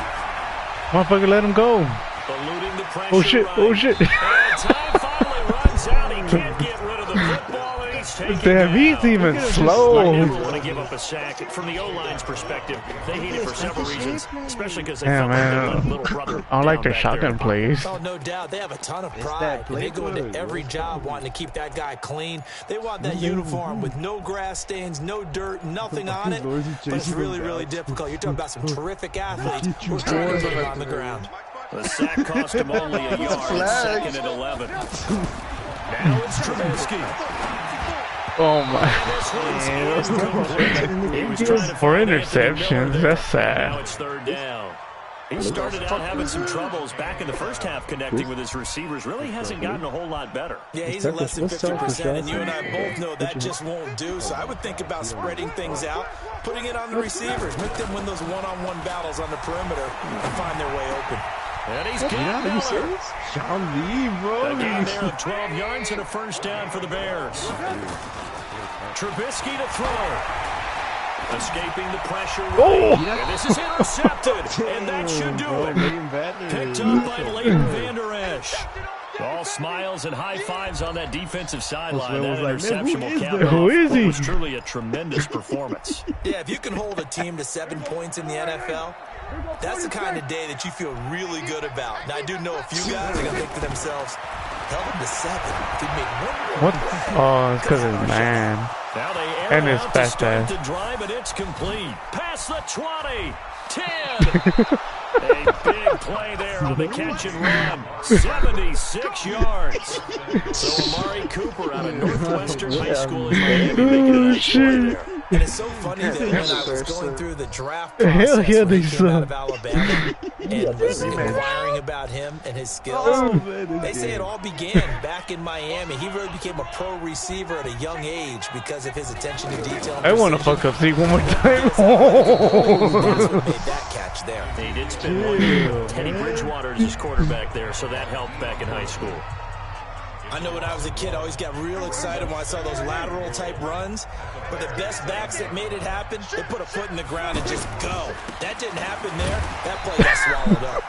Motherfucker, let him go. Eluding the pressure. Oh shit, oh shit. And time finally runs out. He can't get rid of the football, and he's taken Damn, he's even slow. They never want to give up a sack. From the O-line's perspective, they hate it for several reasons, especially because they felt like they let little brother I don't like their down back shotgun there. plays. Oh, no doubt. They have a ton of pride. And they go into every job wanting to keep that guy clean. They want that uniform with no grass stains, no dirt, nothing on it. But it's really, really difficult. You're talking about some terrific athletes who are trying to put it on the ground. The sack cost him only a yard. 2nd and 11. Now it's Trubisky. Oh my. For interceptions, that's sad. Now it's third down. He started out having some troubles back in the first half connecting with his receivers. Really hasn't gotten a whole lot better. Yeah, he's at less than 50%, and you and I both know that just won't do. So I would think about spreading things out, putting it on the receivers, make them win those one-on-one battles on the perimeter and find their way open. And he's got Are you serious? Sean Lee, bro. a gain there of 12 yards and a first down for the Bears. Trubisky to throw. Escaping the pressure. Oh! And this is intercepted. And that should do it. Picked up by Leighton Vander Esch. All smiles and high fives on that defensive sideline. That interception will count off. Who is he? It was truly a tremendous performance. Yeah, if you can hold a team to 7 points in the NFL, that's the kind of day that you feel really good about. Now, I do know a few guys are going to think to themselves, held him to 7. If he made one more. What? Oh, it's because his man. Now they air And his out to fast start ass. the drive, and it's complete. Past the 20, 10. A big play there on the catch and run. 76 yards. So Amari Cooper out of Northwestern High School in Miami making a nice play there. And it's so funny that when I was going through the draft Hell process yeah, when he they came out suck. of Alabama and was inquiring about him and his skills, they say it all began back in Miami. He really became a pro receiver at a young age because of his attention to detail. And I want to precision. fuck up Zeke one more time. That's what made that catch there. He did spend 1 year with Teddy Bridgewater as his quarterback there, so that helped back in high school. I know when I was a kid, I always got real excited when I saw those lateral type runs. But the best backs that made it happen, they put a foot in the ground and just go. That didn't happen there. That play got swallowed up.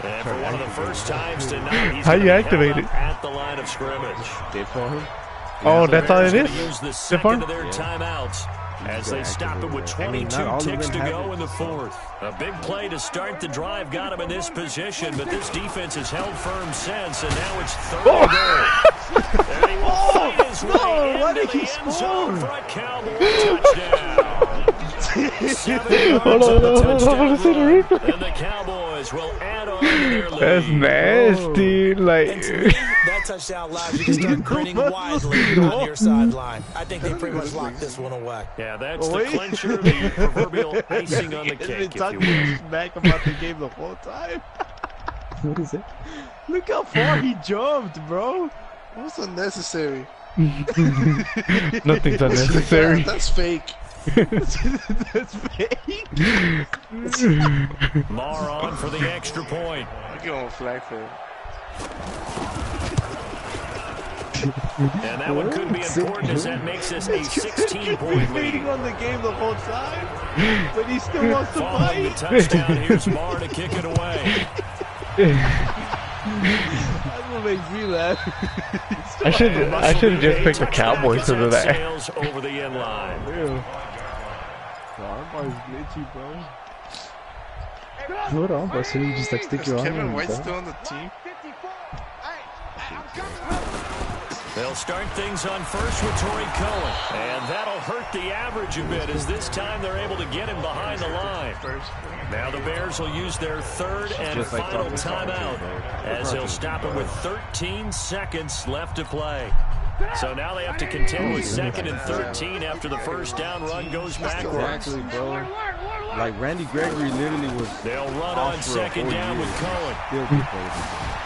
And for one of the first times tonight, he's How gonna you be activate held it? up at the line of scrimmage. They for him. Oh, that's all it Bears is? gonna use the Zip arm? second of their timeouts as they stop it with I mean, 22 not all of ticks them to have go it. in the fourth. A big play to start the drive got him in this position, but this defense has held firm since, and now it's third and goal. And he will fight his way into the end zone for a Cowboy touchdown. 7 yards Hold on the on, hold on, touchdown see the run, and the Cowboys will add on to their lead. That's nasty. Like, And to me, that touchdown allows you to start grinning widely on your sideline. I think they pretty much locked this one away. Yeah, that's the clincher, the proverbial icing on the cake, if you will. Back about the game the whole time. What is it? Look how far he jumped, bro. What's unnecessary? nothing's unnecessary. That's fake. That's fake. Marr on for the extra point. I give him a flag for it. And that one could be important as that makes this a 16-point Waiting lead. on the game the whole time, but he still wants to Following the fight. touchdown, here's Marr to kick it away. That's what makes me laugh. I should have just picked the Cowboys because of that. Sails over the end line. The armbar is glitchy, bro. What on, bro? So you just like stick Is your arm Kevin in White the still on the team? They'll start things on first with Torrey Cohen. And that'll hurt the average a bit as this time they're able to get him behind the line. Now the Bears will use their third and final timeout as they'll stop it with 13 seconds left to play. So now they have to contend with second and 13 after the first down run goes backwards. Exactly, bro. Like Randy Gregory literally was. They'll run on second down with Cohen. Still keep playing.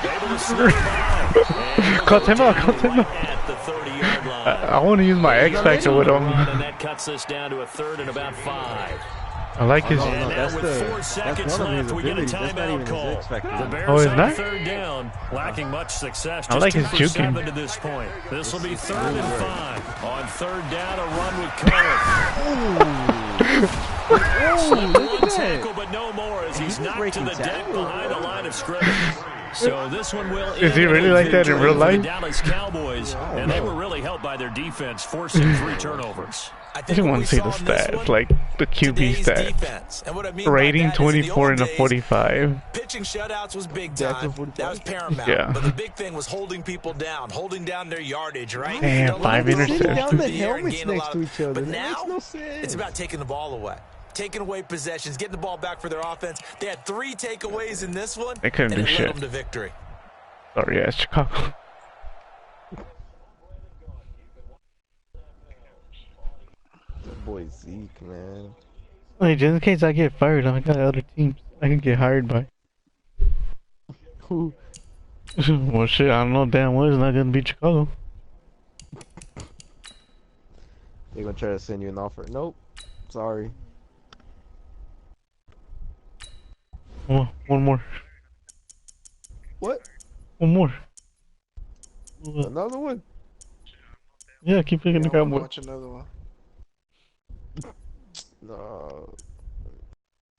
Able to slip by. Cut him out, cut him out. At the 30-yard line. I want to use my X Factor with him. And that cuts us down to a third and about 5. I like his. And now that's with 4 that's seconds one of his left, we get a abilities. That's not even timeout his call. X factor. The Bears Oh, is on that? third down, lacking much success. I Just like 2 his for juking. 7 to this point. This will be third and 5. On third down, a run with Cohen. Slipped one tackle, but no more as he's knocked to the deck behind the line of scrimmage. So this one will Is he end really in like that in victory real for life? The Dallas Cowboys, and they were really helped by their defense, forcing 3 turnovers. I just want to see the stats, like the QB stats. Defense. And what I mean by Rating that is in the 24 old and a days, 45. pitching shutouts was big time. That was paramount. Yeah. But the big thing was holding people down, holding down their yardage, right? Damn, Don't let 5 them go interceptions. Down through the the air and helmets gain a next lot to of- each other. But That now, makes no sense. it's about taking the ball away. Taking away possessions, getting the ball back for their offense. They had 3 takeaways in this one, They couldn't and do it shit. led them to victory. Sorry, yeah, Chicago. boy Zeke, man. Wait, just in case I get fired, I got other teams I can get hired by. Who? Well, shit, I don't know damn well it's not gonna be Chicago. They gonna try to send you an offer. Nope. Sorry. One more. What? One more. Another one? Yeah, keep picking the I wanna Cowboys. watch another one. No.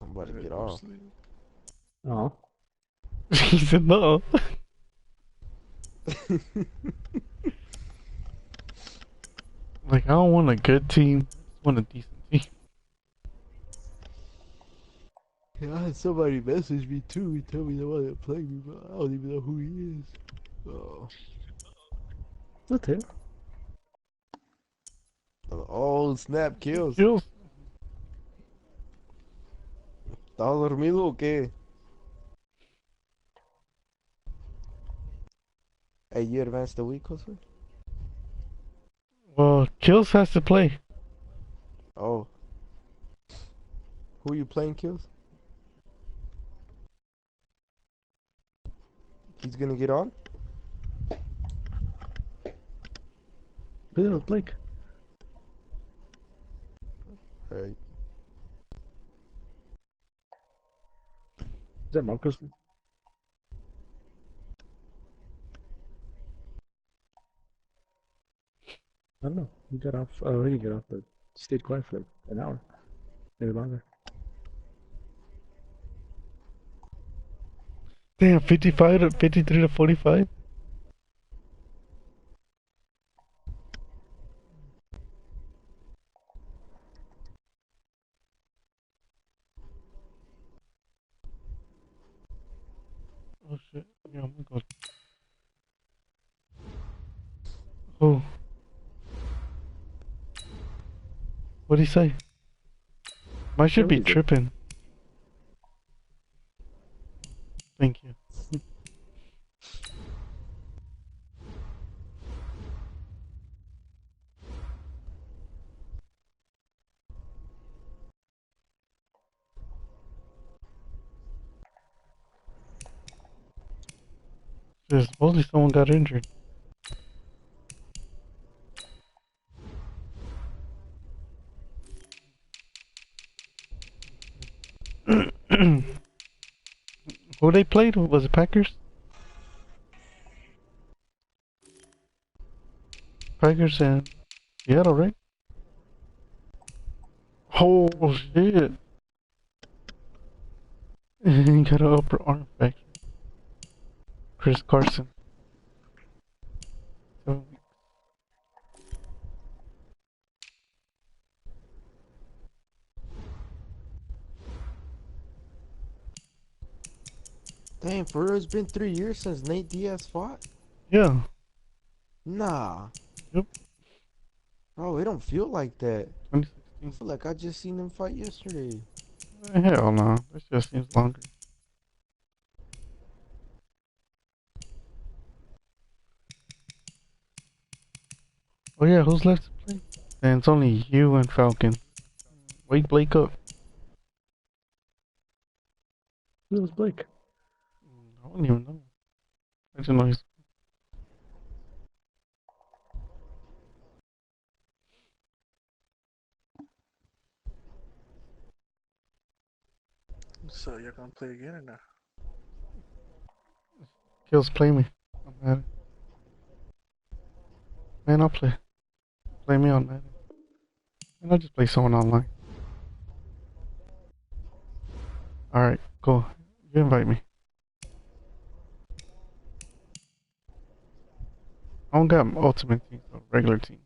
I'm about to get off. Oh. He said no. Like, I don't want a good team. I just want a decent team. Yeah, I had somebody message me too. He told me they wanted to play me, but I don't even know who he is. Oh. What's it? Oh, snap kills. Kills. ¿Estás dormido o qué? Hey, you advanced the week, Jose? Well, Kills has to play. Oh. Who you playing, Kills? He's gonna get on? But it was Blake. Alright. Is that Marcus? I don't know. He got off. Oh, he didn't get off, but he stayed quiet for like an hour, maybe longer. Damn, 55 to 53 to 45. Oh shit. Yeah, I'm gonna go. Oh. What'd he say? Mine should be tripping. Thank you. Supposedly someone got injured. Who they played? Was it Packers? Packers and Seattle, right? Oh shit! He got an upper arm fracture. Chris Carson. So, Damn, for real, it's been 3 years since Nate Diaz fought? yeah. Nah. Yep. Bro, it don't feel like that. 2016. I feel like I just seen them fight yesterday. Hell no. This just seems longer. Oh yeah, who's left to play? And it's only you and Falcon. Wake Blake up. Who was Blake? I don't even know. I just know he's. So you're gonna play again or not? Kills play me. I'm Madden. Man, I'll play. Play me on Madden. And I'll just play someone online. Alright, cool. You invite me. I don't got ultimate team, so regular team.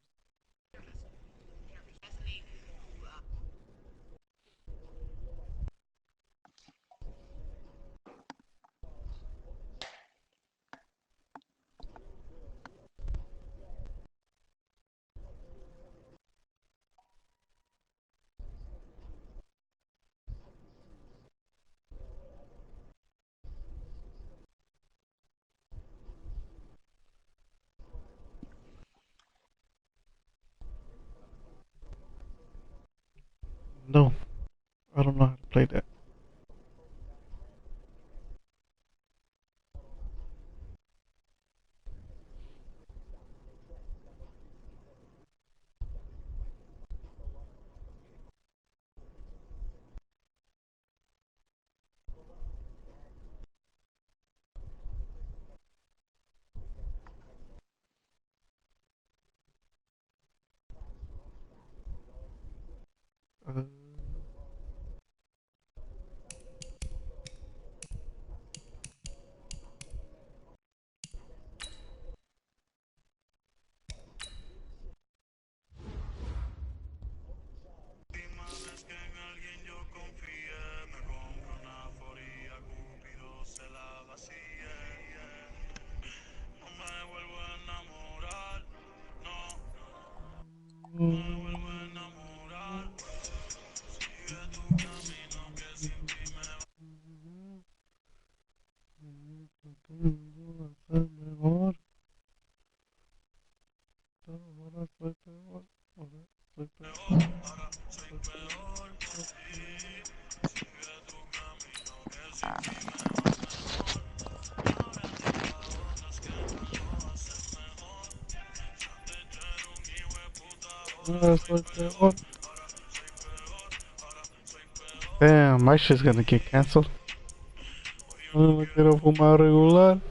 No, I don't know how to play that. Damn, my shit's gonna get cancelled. No quiero fumar regular.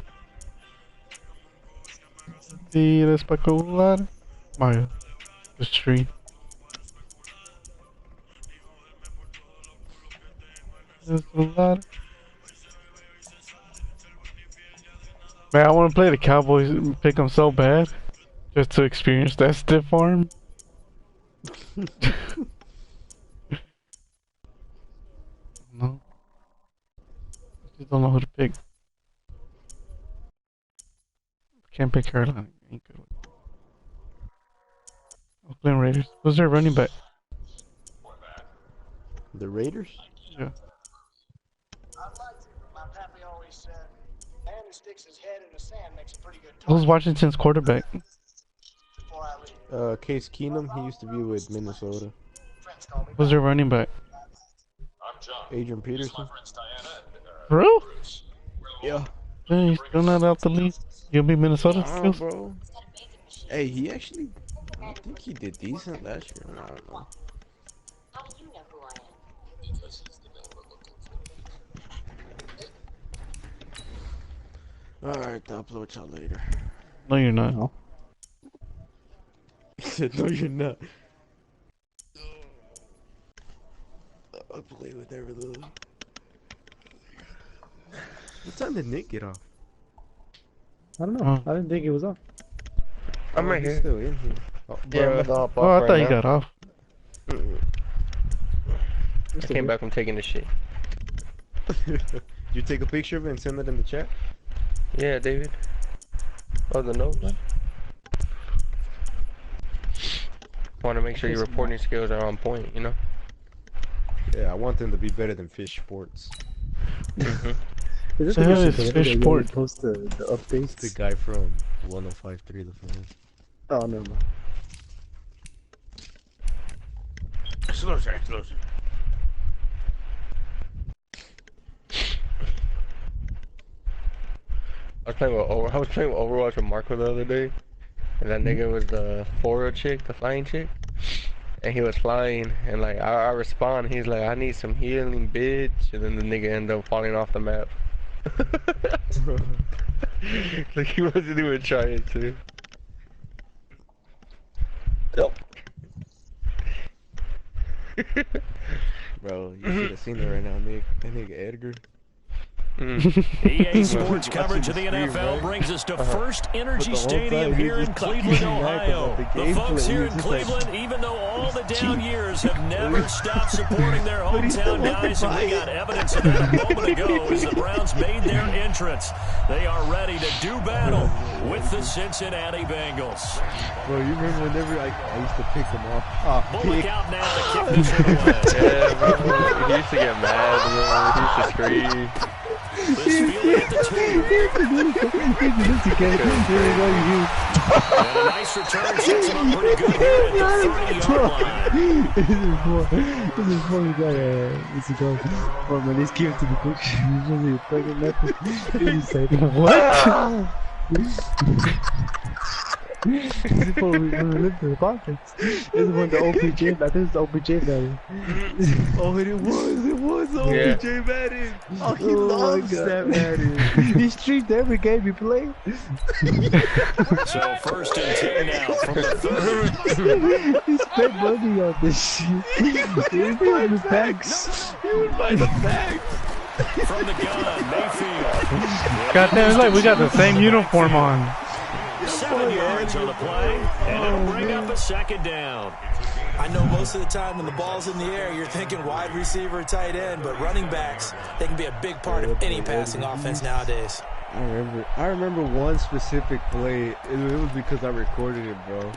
Y espectacular. Mario, the tree. Man, I want to play the Cowboys and pick them so bad. Just to experience that stiff arm. No. I just don't know who to pick. Can't pick Carolina. Ain't good. Oakland Raiders. Who's their running back? The Raiders? Yeah. Who's Washington's quarterback? Case Keenum. He used to be with Minnesota. Who's their running back? Adrian Peterson. For real? Yeah. Hey, he's still not out the league. He'll be Minnesota still? Bro. Hey, he actually... I think he did decent last year. I don't know. Alright, I'll upload y'all later. No, you're not. No. He said, no, you're not. I'll play with everything. What time did Nick get off? I don't know. I didn't think it was off. I'm right He's here. still in here. Oh, yeah, I'm Oh, I thought you got off. I came back from taking the shit. You take a picture of it and send it in the chat? Yeah, David. Oh, the note? Want to make sure your reporting skills are on point, you know? Yeah, I want them to be better than Fish Sports. Is this So the it's Fish Sport. Post the updates? The guy from 105.3 The Fan. Oh, never mind. Slow. I was playing with Overwatch with Marco the other day, and that nigga was the Fora chick, the flying chick, and he was flying, and like I respond, he's like, I need some healing, bitch, and then the nigga ended up falling off the map. Like he wasn't even trying to. Yep. Bro, you should have seen it right now, Nick. That nigga Edgar. EA Sports coverage of the NFL brings us to First Energy Stadium here in Cleveland, Ohio. The folks here in Cleveland, even though all the down years have never stopped supporting their hometown guys, and we got evidence of that a moment ago as the Browns made their entrance. They are ready to do battle with the Cincinnati Bengals. Bro, you remember whenever I used to pick them off? We'll look out now to kick this one away. Yeah, bro. He used to get mad, bro. He used to scream. This feeling at the 2. And a nice return sets him up pretty good here at the 30-yard line. This is funny guy. This is going. Oh man, this came to the picture. He's really fucking nothing. He said, "What?" This is when we lived in the conference. This is when the OPJ. I think it's the OPJ Madden. Oh, it was the OPJ Madden. Oh, he loves that Madden. He streamed every game he played. So 1st and 10 now from the 30. He spent money on this shit. He would buy the packs. He would buy the packs. From the gun, Mayfield. Goddamn, it's like we got the same uniform on. 7 yards on the play, and it'll bring up a 2nd down. I know most of the time when the ball's in the air, you're thinking wide receiver, tight end, but running backs, they can be a big part of any passing offense nowadays. I remember one specific play. It was because I recorded it, bro.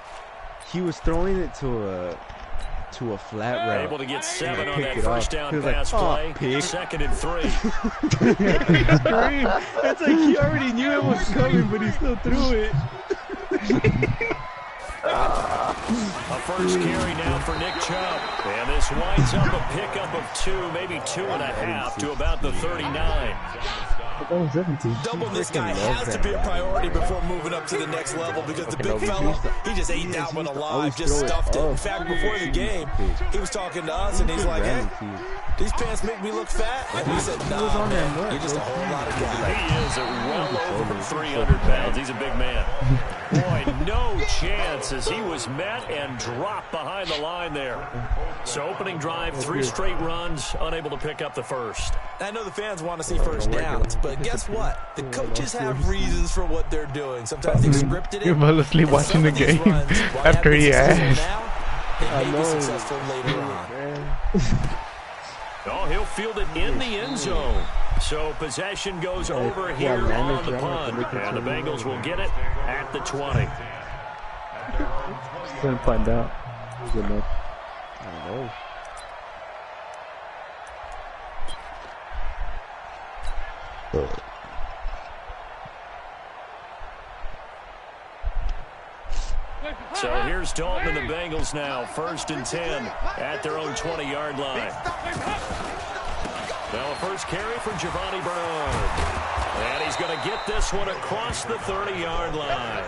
He was throwing it to a flat route. Able to get 7 on that 1st down pass like, play. 2nd and 3. It's like he already knew it was coming, but he still threw it. A first carry now for Nick Chubb. And this winds up a pickup of 2, maybe 2.5 to about the 39. Doubling this guy has to be a priority before moving up to the next level because the big fella, he just ate that one alive, just stuffed it. In fact, before the game, he was talking to us and he's like, hey, these pants make me look fat. And we said, nah, man, you're just a whole lot of guy. He is well over 300 pounds. He's a big man. Boy, no chance as he was met and dropped behind the line there. So opening drive, 3 straight runs, unable to pick up the first. I know the fans want to see first downs, but guess what? The coaches have reasons for what they're doing. Sometimes they've scripted it. You're mostly watching the game after he asked. They may be successful later on. Oh, he'll field it in the end zone. So possession goes over here on the punt. And the Bengals will get it at the 20. Gonna find out. Good enough. I don't know. So here's Dalton and the Bengals now. 1st and 10 at their own 20-yard line. Now a first carry for Giovanni Bernard. And he's going to get this one across the 30-yard line.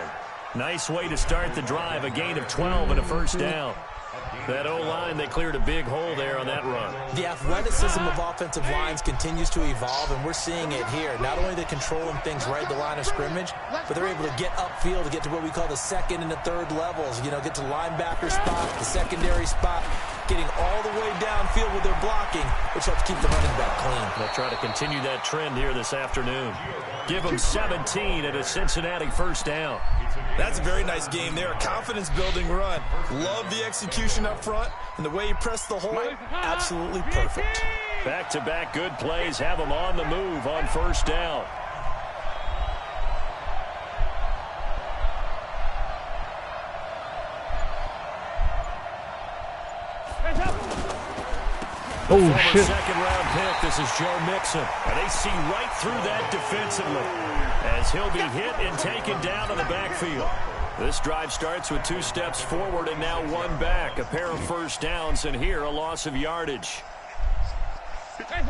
Nice way to start the drive. A gain of 12 and a first down. That O-line, they cleared a big hole there on that run. The athleticism of offensive lines continues to evolve, and we're seeing it here. Not only are they controlling things right at the line of scrimmage, but they're able to get upfield to get to what we call the 2nd and the 3rd levels. You know, get to linebacker spot, the secondary spot, getting all the way downfield with their blocking, which helps keep the running back clean. They'll try to continue that trend here this afternoon. Give them 17 at a Cincinnati first down. That's a very nice game there. Confidence-building run. Love the execution up front, and the way he pressed the hole, absolutely perfect. Back-to-back good plays have them on the move on first down. Oh, shit. Second-round pick. This is Joe Mixon. And they see right through that defensively as he'll be hit and taken down in the backfield. This drive starts with 2 steps forward and now 1 back. A pair of first downs, and here a loss of yardage. Let's make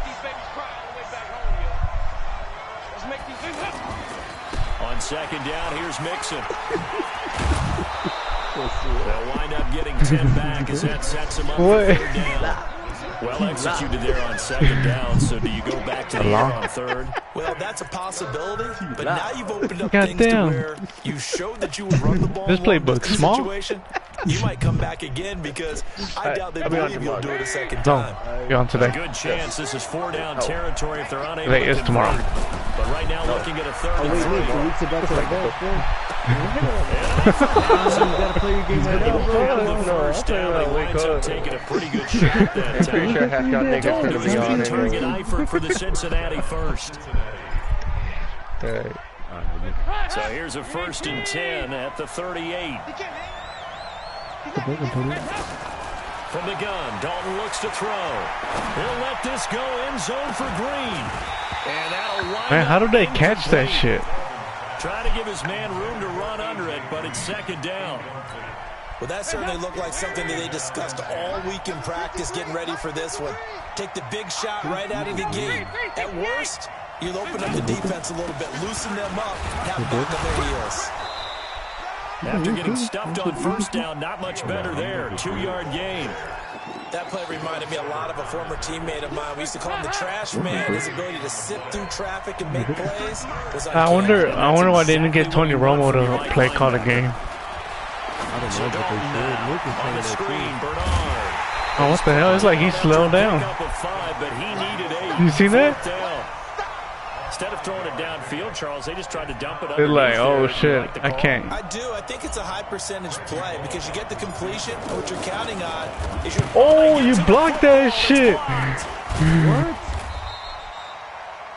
these babies cry all the way back home, yo. Let's make these babies... On second down, here's Mixon. They'll wind up getting 10 back as that sets them up for 3rd down. Well executed there on second down, so do you go back to the air on 3rd? Well, that's a possibility, but now you've opened up things to where you showed that you would run the ball. This playbook's small. Situation. You might come back again because I doubt they believe you'll do it a second time. You're on today. A good chance this is 4-down territory if they're unable Today to is tomorrow. But right now looking at a 3rd and 3. The week's about to You gotta play your game right now, The first down, he winds up taking a pretty good shot that time. Pretty sure half y'all niggas Dalton gonna be on was target anyway. Eifert for the Cincinnati first. Alright. So here's a 1st and 10 at the 38. From the gun, Dalton looks to throw. He'll let this go end zone for Green. And that'll wind Man, how do they up catch that complete. shit? Trying to give his man room to run under it, but it's second down. Well, that certainly looked like something that they discussed all week in practice getting ready for this one. Take the big shot right out of the gate. At worst, you'll open up the defense a little bit, loosen them up, have back on their heels. After getting stuffed on first down, not much better there. 2-yard gain. That play reminded me a lot of a former teammate of mine. We used to call him the trash man. His ability to sift through traffic and make plays was I wonder why they didn't get Tony Romo to play call the game. I don't know, but they should. Luke is On the playing screen, Bernard. Oh, what the hell? It's like he slowed down. You see that? Instead of throwing it downfield, Charles, they just tried to dump it They're underneath like, oh there. shit, Like the I call. can't. I do. I think it's a high percentage play because you get the completion. And what you're counting on is your. Oh, you blocked that shit. What?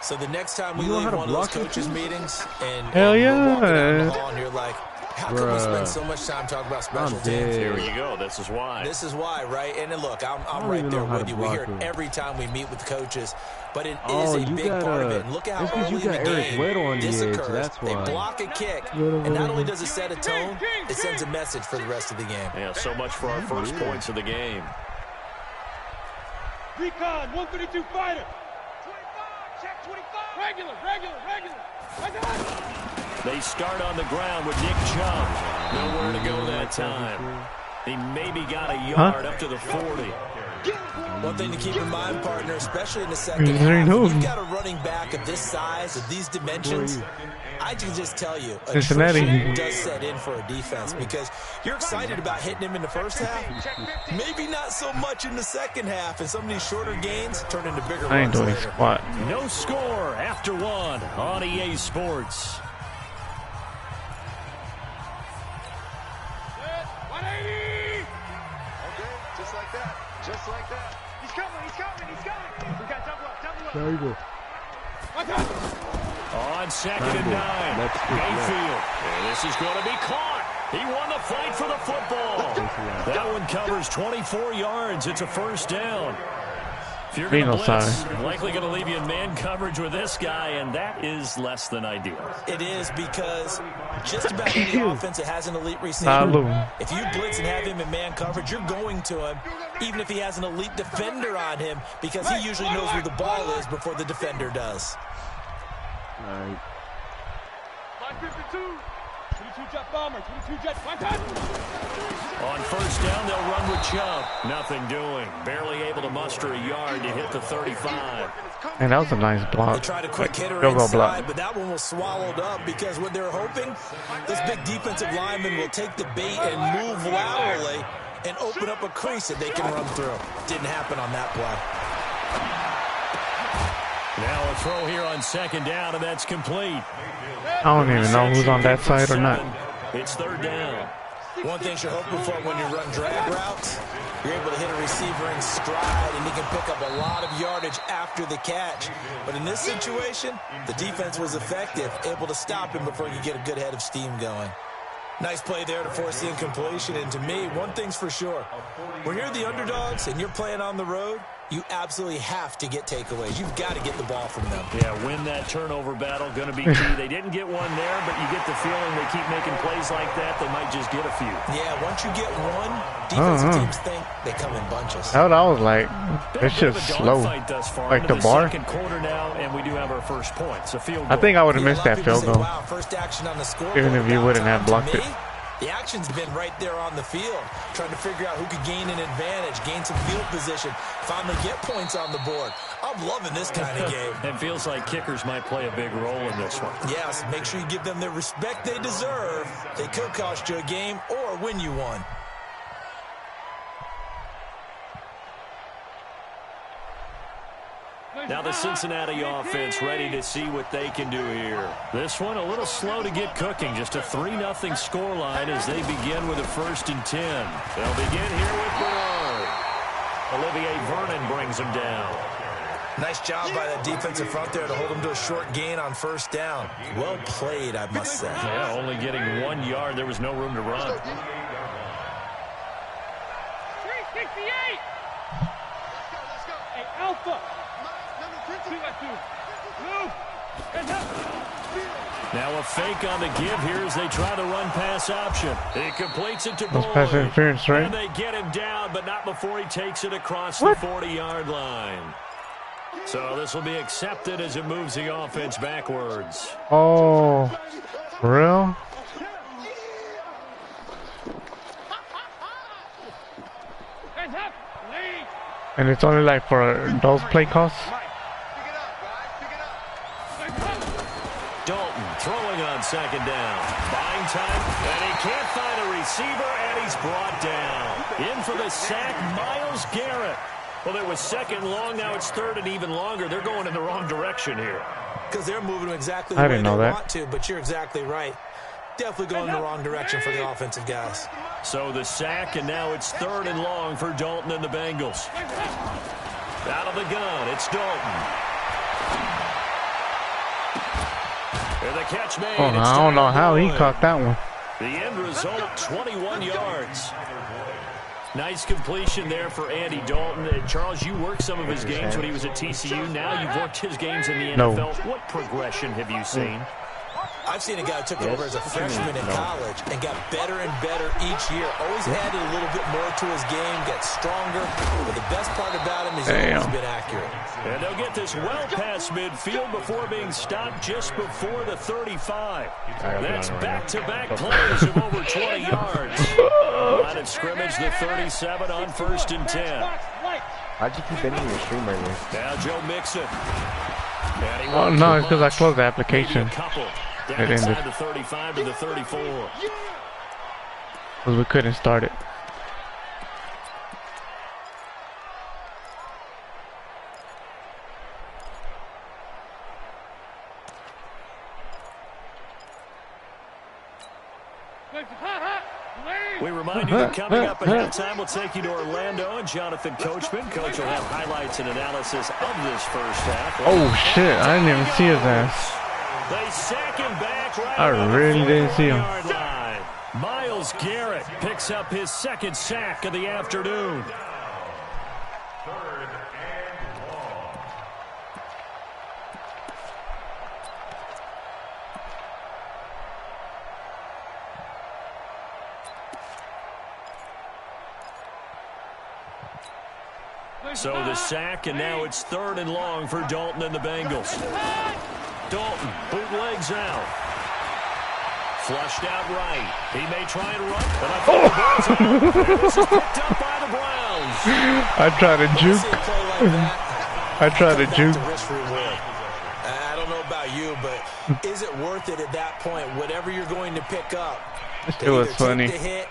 So the next time we You know leave how to one of those block it, coaches' too? meetings and Hell we're walking down yeah. the hall and you're like, how come we spend so much time talking about special I'm teams? Here dead. you go. This is why. This is why, right? And then look, I'm don't right even there know how with to you. We hear it block it. every time we meet with coaches, but it is Oh, a you big got, part of it. And look at that's how 'cause early you in got the Eric game Weddle on this the edge, occurs. that's They why. block a kick, and not only does it set a tone, it sends a message for the rest of the game. Yeah, so much for our first points of the game. Recon, 132 fighter. 25, check 25. Regular. They start on the ground with Nick Chubb. Nowhere to go that time. He maybe got a yard up to the 40. One thing to keep in mind, partner, especially in the second There half, ain't no- when you've got a running back of this size, of these dimensions, I can just tell you, Cincinnati. attrition does set in for a defense because you're excited about hitting him in the first half, maybe not so much in the second half, and some of these shorter gains turn into bigger I ain't runs doing later. squat. No score after one on EA Sports. 180. Okay, just like that. He's coming. We got double up. There you go. On second and 9. Let's get Mayfield. And this is going to be caught. He won the fight for the football. That one covers 24 yards. It's a first down. If you're going to blitz, likely going to leave you in man coverage with this guy, and that is less than ideal. It is because just about any offense that has an elite receiver, if you blitz and have him in man coverage, you're going to him, even if he has an elite defender on him, because he usually knows where the ball is before the defender does. Alright. 552. 22 jet bomber. 22 jet. On first down, they'll run with Chubb. Nothing doing. Barely able to muster a yard to hit the 35. And that was a nice block. They tried a quick hitter Go inside, block. but that one was swallowed up because what they're hoping, this big defensive lineman will take the bait and move laterally and open up a crease that they can run through. Didn't happen on that play. Now a throw here on second down, and that's complete. I don't even know who's on that side or not. It's third down. One thing you're hoping for when you run drag routes, you're able to hit a receiver in stride, and he can pick up a lot of yardage after the catch. But in this situation, the defense was effective, able to stop him before you get a good head of steam going. Nice play there to force the incompletion, and to me, one thing's for sure. When you're the underdogs and you're playing on the road, you absolutely have to get takeaways. You've got to get the ball from them. Yeah, win that turnover battle, going to be key. They didn't get one there, but you get the feeling they keep making plays like that, they might just get a few. Yeah, once you get one, defensive teams think they come in bunches. Hell, I was like, it's just slow. Like the bar. Second quarter now, and we do have our first points. A field goal. I think I would have missed that field goal. Wow, first action on the scoreboard. Even if you wouldn't have blocked it. The action's been right there on the field, trying to figure out who could gain an advantage, gain some field position, finally get points on the board. I'm loving this kind of game. It feels like kickers might play a big role in this one. Yes, make sure you give them the respect they deserve. They could cost you a game or win you one. Now the Cincinnati offense ready to see what they can do here. This one a little slow to get cooking. Just a 3-0 scoreline as they begin with a 1st and 10. They'll begin here with Bernard. Olivier Vernon brings him down. Nice job by that defensive front there to hold him to a short gain on first down. Well played, I must say. Yeah, only getting 1 yard. There was no room to run. 368. Hey, Alpha. 2 by 2. Move. Now a fake on the give here as they try the run pass option. He completes it to Boyd. That's pass interference, right? And they get him down, but not before he takes it across the 40-yard line. So this will be accepted as it moves the offense backwards. Oh, for real? And it's only like for those play calls? Dalton throwing on second down. Buying time, and he can't find a receiver, and he's brought down. In for the sack, Myles Garrett. Well, it was second long, now it's third and even longer. They're going in the wrong direction here. Because they're moving exactly the way they want to, but you're exactly right. Definitely going in the wrong direction for the offensive guys. So the sack, and now it's third and long for Dalton and the Bengals. Out of the gun, it's Dalton. And the catch made. Oh, I don't know how he caught that one. The end result, 21 yards. Nice completion there for Andy Dalton. Charles, you worked some of his games when he was at TCU. Now you've worked his games in the NFL. No. What progression have you seen? I've seen a guy who took over as a freshman in college and got better and better each year. Always added a little bit more to his game, got stronger. But the best part about him is he's always been accurate. And they'll get this well past midfield before being stopped just before the 35. That's back-to-back plays of over 20 yards. Line of scrimmage, the 37 on 1st and 10. How'd you keep ending your stream earlier? Now Joe Mixon. Oh, no, it's because I closed the application. Down it inside ended. the 35 to the 34. Because we couldn't start it. We remind you that coming up at halftime, we'll take you to Orlando and Jonathan Coachman. Coach will have highlights and analysis of this first half. Oh, shit. I didn't even see his ass. They sack him back right I really didn't see him. line. Myles Garrett picks up his second sack of the afternoon. So the sack, and now it's third and long for Dalton and the Bengals. Dalton bootlegs out. Flushed out right. He may try and run, but I think the ball's this is picked up by the Browns. I tried to juke. I tried to juke. I don't know about you, but is it worth it at that point? Whatever you're going to pick up, It was funny. Take the hit,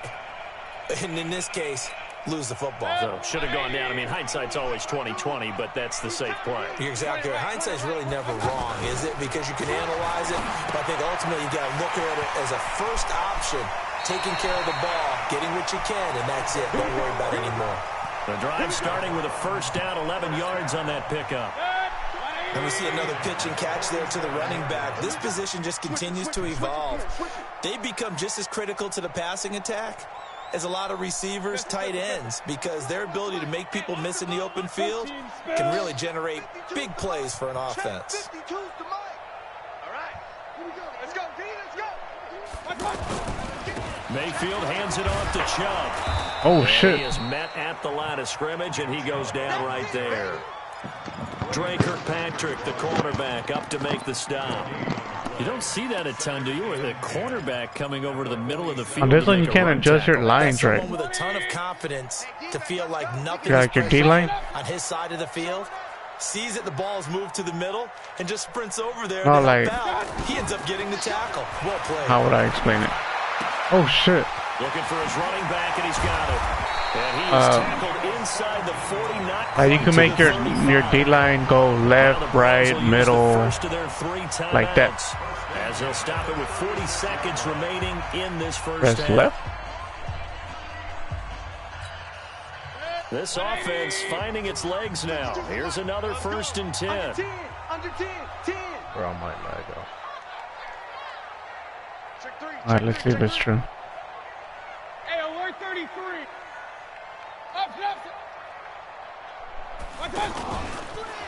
and in this case, lose the football. So should have gone down. I mean, hindsight's always 20/20, but that's the safe play. You're exactly right. Hindsight's really never wrong, is it? Because you can analyze it, but I think ultimately you got to look at it as a first option, taking care of the ball, getting what you can, and that's it. Don't worry about it anymore. The drive starting with a first down, 11 yards on that pickup. And we see another pitch and catch there to the running back. This position just continues to evolve. They become just as critical to the passing attack as a lot of receivers, tight ends, because their ability to make people miss in the open field can really generate big plays for an offense. Mayfield hands it off to Chubb. Oh, shit. He is met at the line of scrimmage, and he goes down right there. Dre Kirkpatrick, the cornerback, up to make the stop. You don't see that a ton, do you? With a cornerback coming over to the middle of the field. On this one, you can't adjust your lines right. Someone with a ton of confidence to feel like nothing Yeah, is like your D-line? on his side of the field. Sees that the ball is moved to the middle and just sprints over there. Not to like- help out. He ends up getting the tackle. Well played. How would I explain it? Oh, shit. Looking for his running back, and he's got it. And he is tackled inside the 40, not You can make your D-line go left, right, middle, like that. As they'll stop it with 40 seconds remaining in this first Press half. left. This offense finding its legs now. Here's another 1st and 10. Where all my leg go? Alright, let's see if it's true. Hey, alert 33. Up.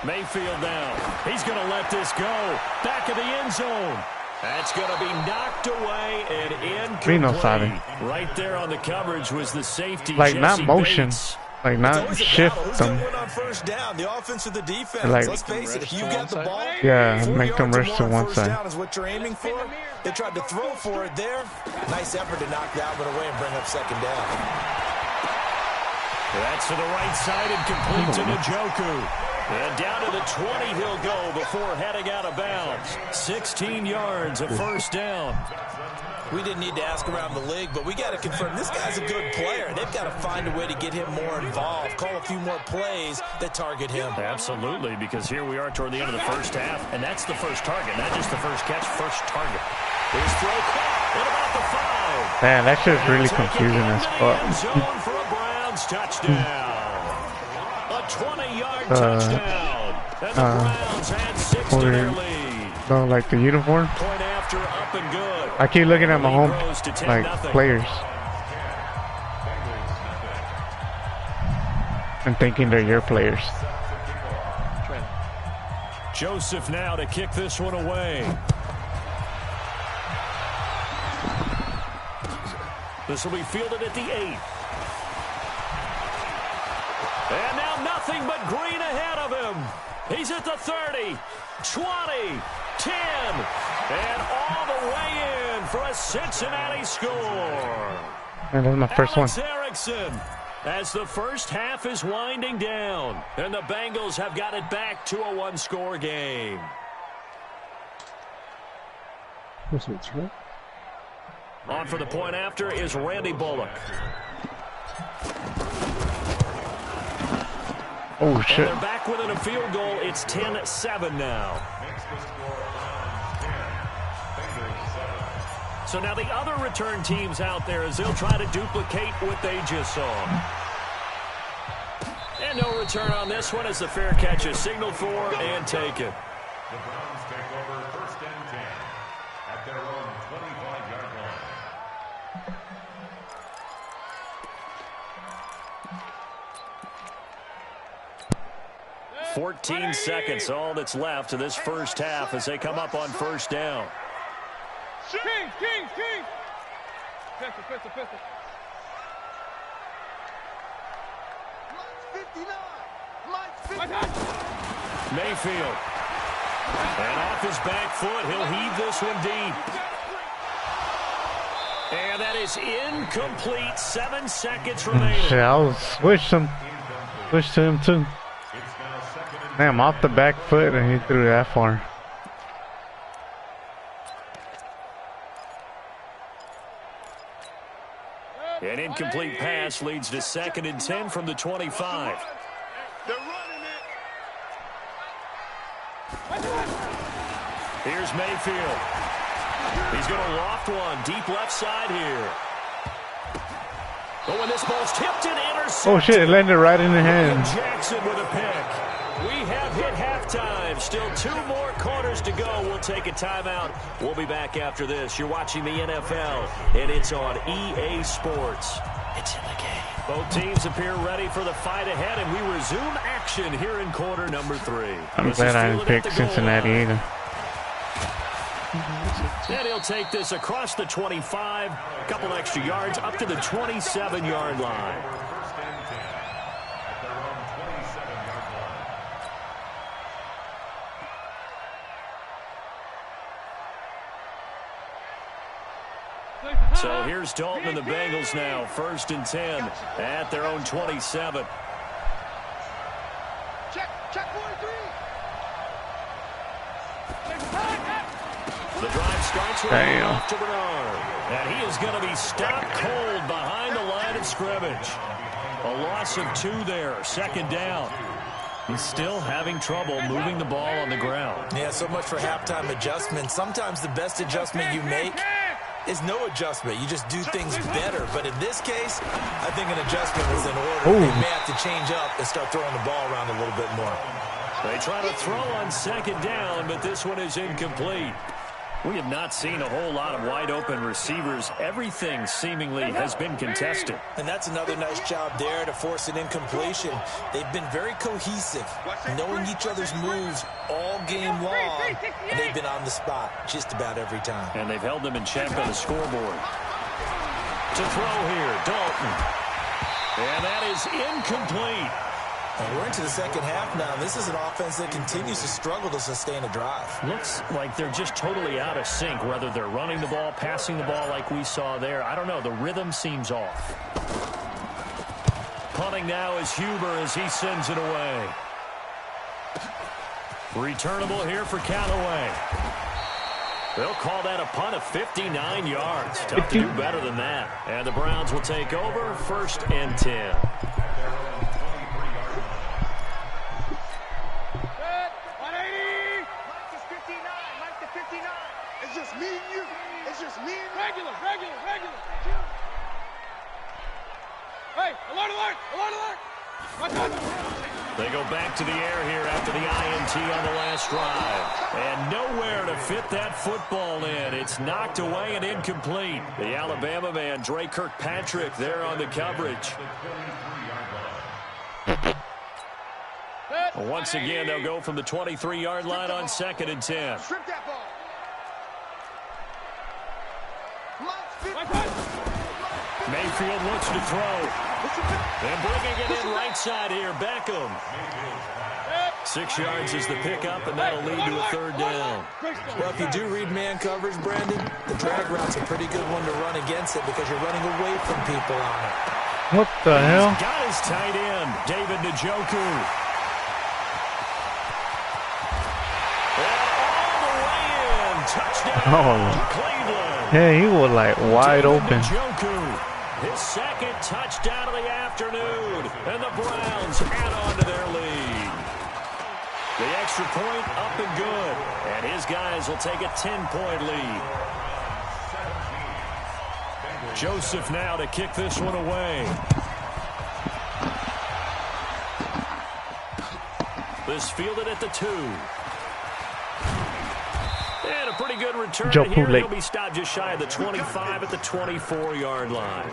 Mayfield now. He's going to let this go. Back of the end zone. That's going to be knocked away and incomplete. Right there on the coverage was the safety. Like Jesse not motion. Bates. Like not shift them. On first down, the offense or the defense. Like, let's face it, if you got the ball, yeah, make them rush to one side. Down is what you're aiming for. They tried to throw for it there. Nice effort to knock that one away and bring up second down. That's to the right side and complete to Njoku. And down to the 20 he'll go before heading out of bounds. 16 yards, a first down. We didn't need to ask around the league, but we got to confirm this guy's a good player. They've got to find a way to get him more involved, call a few more plays that target him. Absolutely, because here we are toward the end of the first half, and that's the first target, not just the first catch, first target. Here's throw caught at about the 5. Man, that shit is really confusing as fuck. Zone for a Browns touchdown. A 20-yard touchdown. And the Browns had 6 to their lead. No, like the uniform. Point after, up and good. I keep looking at my home, like, players. And thinking they're your players. Joseph now to kick this one away. This will be fielded at the 8. And now nothing but green ahead of him. He's at the 30, 20, 10, and all the way in for a Cincinnati score. And that's my first Alex one. Erickson, as the first half is winding down, and the Bengals have got it back to a one-score game. On for the point after is Randy Bullock. Oh, shit. And they're back within a field goal. It's 10-7 now. So now the other return teams out there as they'll try to duplicate what they just saw. And no return on this one as the fair catch is signaled for and taken. The Browns take over first and 10 at their own 25-yard line. 14 seconds, all that's left of this first half as they come up on first down. King. Pistol. Mayfield. And off his back foot, he'll heave this one deep. And that is incomplete. 7 seconds remaining. Shit, I'll switch to him too. Damn, off the back foot and he threw that far. An incomplete pass leads to 2nd and 10 from the 25. They're running it. Here's Mayfield. He's going to loft one deep left side here. Oh, and this ball's tipped and intercepted. Oh shit, it landed right in the hand. Jackson with a pick. We have hit halftime. Still 2 more quarters to go. We'll take a timeout. We'll be back after this. You're watching the NFL, and it's on EA Sports. It's in the game. Both teams appear ready for the fight ahead, and we resume action here in quarter number 3. I'm glad I didn't pick Cincinnati either. And he'll take this across the 25, a couple extra yards, up to the 27-yard line. So here's Dalton and the Bengals now, 1st and 10 at their own 27. Check 43. The drive starts with off to Bernard. And he is going to be stopped cold behind the line of scrimmage. A loss of 2 there, 2nd down. He's still having trouble moving the ball on the ground. Yeah, so much for halftime adjustment. Sometimes the best adjustment you make is no adjustment. You just do things better. But in this case, I think an adjustment was in order. Ooh. They may have to change up and start throwing the ball around a little bit more. They try to throw on 2nd down, but this one is incomplete. We have not seen a whole lot of wide-open receivers. Everything seemingly has been contested. And that's another nice job there to force an incompletion. They've been very cohesive, knowing each other's moves all game long, and they've been on the spot just about every time. And they've held them in check on the scoreboard. To throw here, Dalton. And that is incomplete. And we're into the second half now. This is an offense that continues to struggle to sustain a drive. Looks like they're just totally out of sync, whether they're running the ball, passing the ball like we saw there. I don't know. The rhythm seems off. Punting now is Huber as he sends it away. Returnable here for Callaway. They'll call that a punt of 59 yards. Tough to do better than that. And the Browns will take over 1st and 10. They go back to the air here after the INT on the last drive. And nowhere to fit that football in. It's knocked away and incomplete. The Alabama man, Dre Kirkpatrick, there on the coverage. Once again, they'll go from the 23-yard line on 2nd and 10. Mayfield looks to throw. And bringing it in right side here, Beckham. 6 yards is the pickup, and that'll lead to a 3rd down. Well, if you do read man coverage, Brandon, the drag route's a pretty good one to run against it because you're running away from people on it. What the hell? He's got his tight end, David Njoku. And all the way in. Touchdown, Cleveland. Yeah, he was like wide David open. Njoku, his 2nd touchdown of the afternoon. And the Browns add on to their lead. The extra point up and good. And his guys will take a 10-point lead. Joseph now to kick this one away. This fielded at the 2. And a pretty good return here. He'll be stopped just shy of the 25 at the 24-yard line.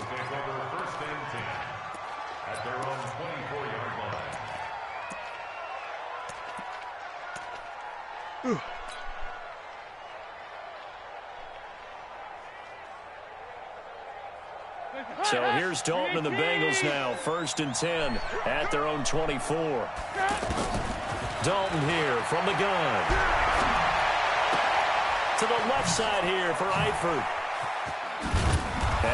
So here's Dalton and the Bengals now. 1st and 10 at their own 24. Dalton here from the gun. To the left side here for Eifert.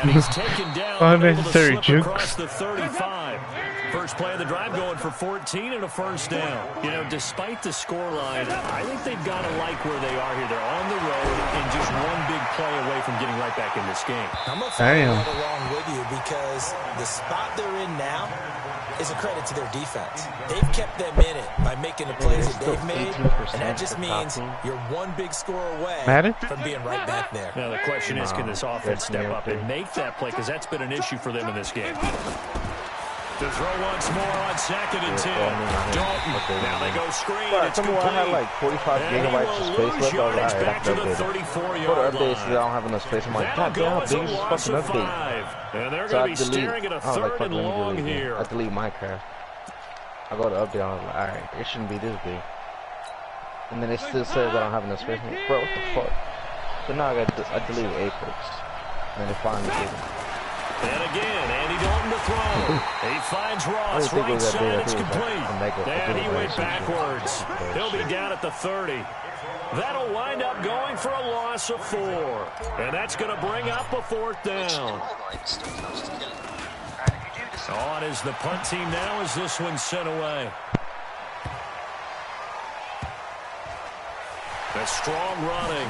And he's taken down. Unnecessary juke. Across the 35. First play of the drive going for 14 and a 1st down. You know, despite the scoreline, I think they've got to like where they are here. They're on the road and just one big play away from getting right back in this game. I'm going to follow right along with you because the spot they're in now is a credit to their defense. They've kept them in it by making the plays that they've made, and that just means you're one big score away from being right back there. Now the question is, can this offense step up and make that play? Because that's been an issue for them in this game. To throw once more on 2nd and 10. Dalton. Now they go screen. It's complete. I had like 45 gigabytes of space left. I was like, alright, back to the 34-yard line. I don't have enough space. I'm like, God damn, how big is this fucking update? And they're going to be staring at a 3rd and long here. I delete Minecraft. I go to update. I was like, alright, it shouldn't be this big. And then it still says I don't have enough space. I'm like, bro, what the fuck? So now I deleted Apex. And then it finally did it. And again, Andy Dalton to throw. He finds Ross, right side, it's complete. And he went backwards. He'll be down at the 30. That'll wind up going for a loss of 4. And that's going to bring up a 4th down. On is the punt team now as this one's sent away. A strong running.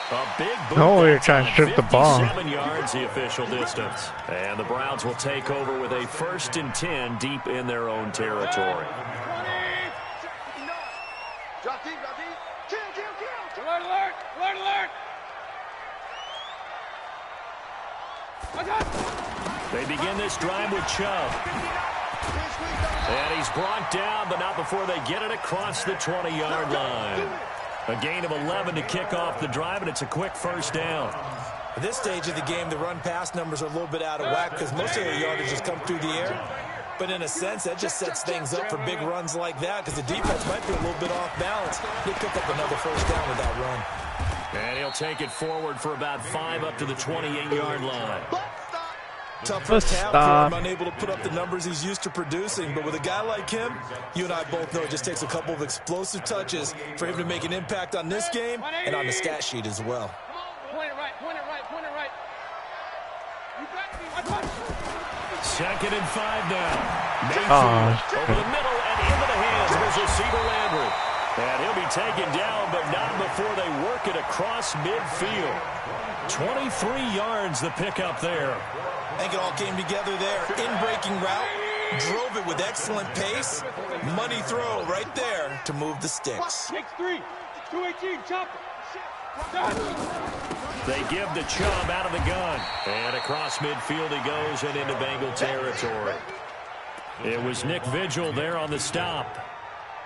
A big boot. No, you're trying to strip the ball. 57 yards the official distance. And the Browns will take over with a 1st and 10 deep in their own territory. Alert, alert, alert, alert. They begin this drive with Chubb. And he's brought down, but not before they get it across the 20-yard line. A gain of 11 to kick off the drive, and it's a quick first down. At this stage of the game, the run-pass numbers are a little bit out of whack because most of their yardage has come through the air. But in a sense, that just sets things up for big runs like that because the defense might be a little bit off balance. They pick up another first down with that run. And he'll take it forward for about 5 up to the 28-yard line. Tough first half for him, unable to put up the numbers he's used to producing. But with a guy like him, you and I both know it just takes a couple of explosive touches for him to make an impact on this game and on the stat sheet as well. Point it right, point it right, point it right. You got me. 2nd and 5 now. Mayfield over the middle and into the hands of his receiver Landry. And he'll be taken down, but not before they work it across midfield. 23 yards the pickup there. I think it all came together there. In-breaking route, drove it with excellent pace. Money throw right there to move the sticks. Takes 3, 218, chopper. They give the Chubb out of the gun. And across midfield he goes and into Bengal territory. It was Nick Vigil there on the stop.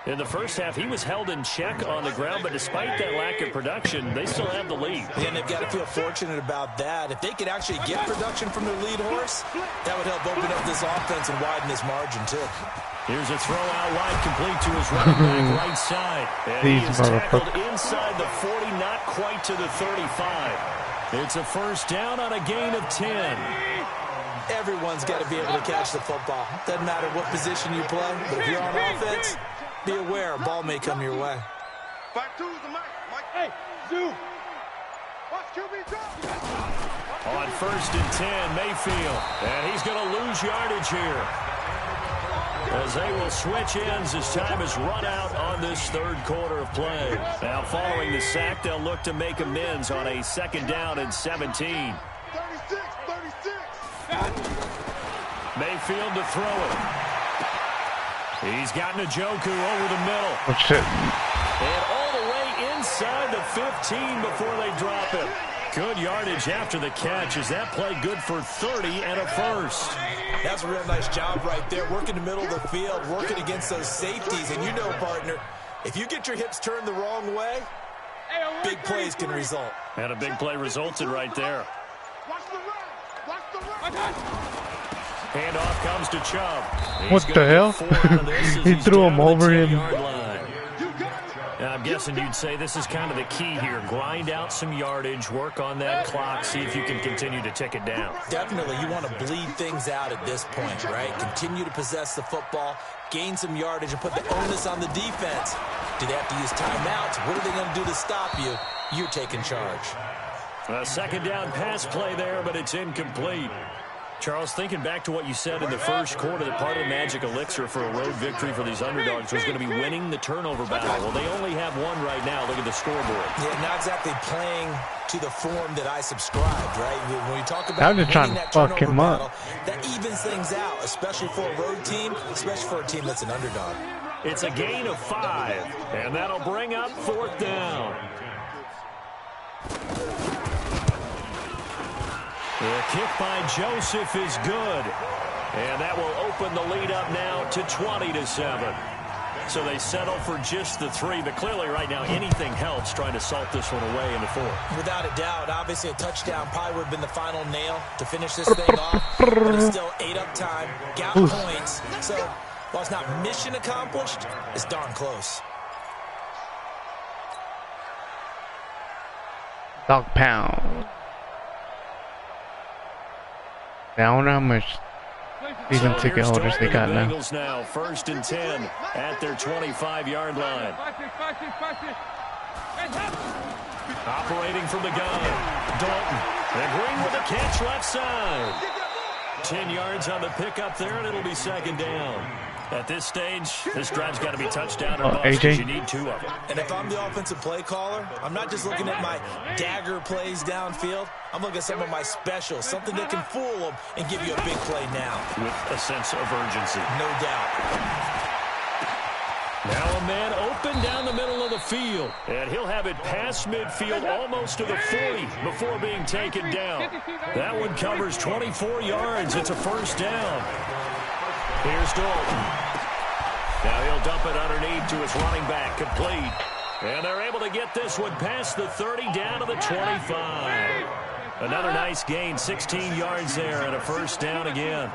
In the first half, he was held in check on the ground, but despite that lack of production, they still have the lead. And they've got to feel fortunate about that. If they could actually get production from their lead horse, that would help open up this offense and widen this margin, too. Here's a throw out wide, complete to his running back right side. And he is tackled inside the 40, not quite to the 35. It's a first down on a gain of 10. Everyone's got to be able to catch the football. Doesn't matter what position you play, but if you're on offense, be aware a ball may come your way. Back to the mic. Hey, Zoo. Watch QB drop. On 1st and 10, Mayfield. And he's going to lose yardage here, as they will switch ends as time has run out on this 3rd quarter of play. Now following the sack, they'll look to make amends on a 2nd down and 17. 36. Mayfield to throw it. He's got Njoku over the middle. Oh, shit. And all the way inside the 15 before they drop him. Good yardage after the catch. Is that play good for 30 and a first? That's a real nice job right there. Working the middle of the field, working against those safeties. And you know, partner, if you get your hips turned the wrong way, big plays can result. And a big play resulted right there. Watch the run. Watch the run. Handoff comes to Chubb. What the hell? He threw him over him. Now, I'm guessing you'd say this is kind of the key here. Grind out some yardage, work on that clock, see if you can continue to tick it down. Definitely. You want to bleed things out at this point, right? Continue to possess the football, gain some yardage, and put the onus on the defense. Do they have to use timeouts? What are they going to do to stop you? You're taking charge. A 2nd down pass play there, but it's incomplete. Charles, thinking back to what you said in the first quarter, that part of the magic elixir for a road victory for these underdogs was going to be winning the turnover battle. Well, they only have one right now. Look at the scoreboard. Yeah, not exactly playing to the form that I subscribed, right? When you talk about I'm just trying to fuck him up. That evens things out, especially for a road team, especially for a team that's an underdog. It's a gain of 5, and that'll bring up 4th down. The kick by Joseph is good. And that will open the lead up now to 20-7. So they settle for just the 3. But clearly right now anything helps trying to salt this one away in the 4th. Without a doubt. Obviously a touchdown probably would have been the final nail to finish this thing off. But it's still 8 up time. Got points. So while it's not mission accomplished, it's darn close. Dog pound. I don't know how much season ticket holders they got now. Now 1st and 10 at their 25-yard line. Operating from the gun, Dalton. And Green with a catch left side. 10 yards on the pickup there, and it'll be 2nd down. At this stage, this drive's got to be touchdown or bust, because you need 2 of them. And if I'm the offensive play caller, I'm not just looking at my dagger plays downfield. I'm looking at some of my specials, something that can fool them and give you a big play now. With a sense of urgency. No doubt. Now a man open down the middle of the field. And he'll have it past midfield almost to the 40 before being taken down. That one covers 24 yards. It's a first down. Here's Dalton. Now he'll dump it underneath to his running back, complete. And they're able to get this one past the 30 down to the 25. Another nice gain, 16 yards there and a first down again.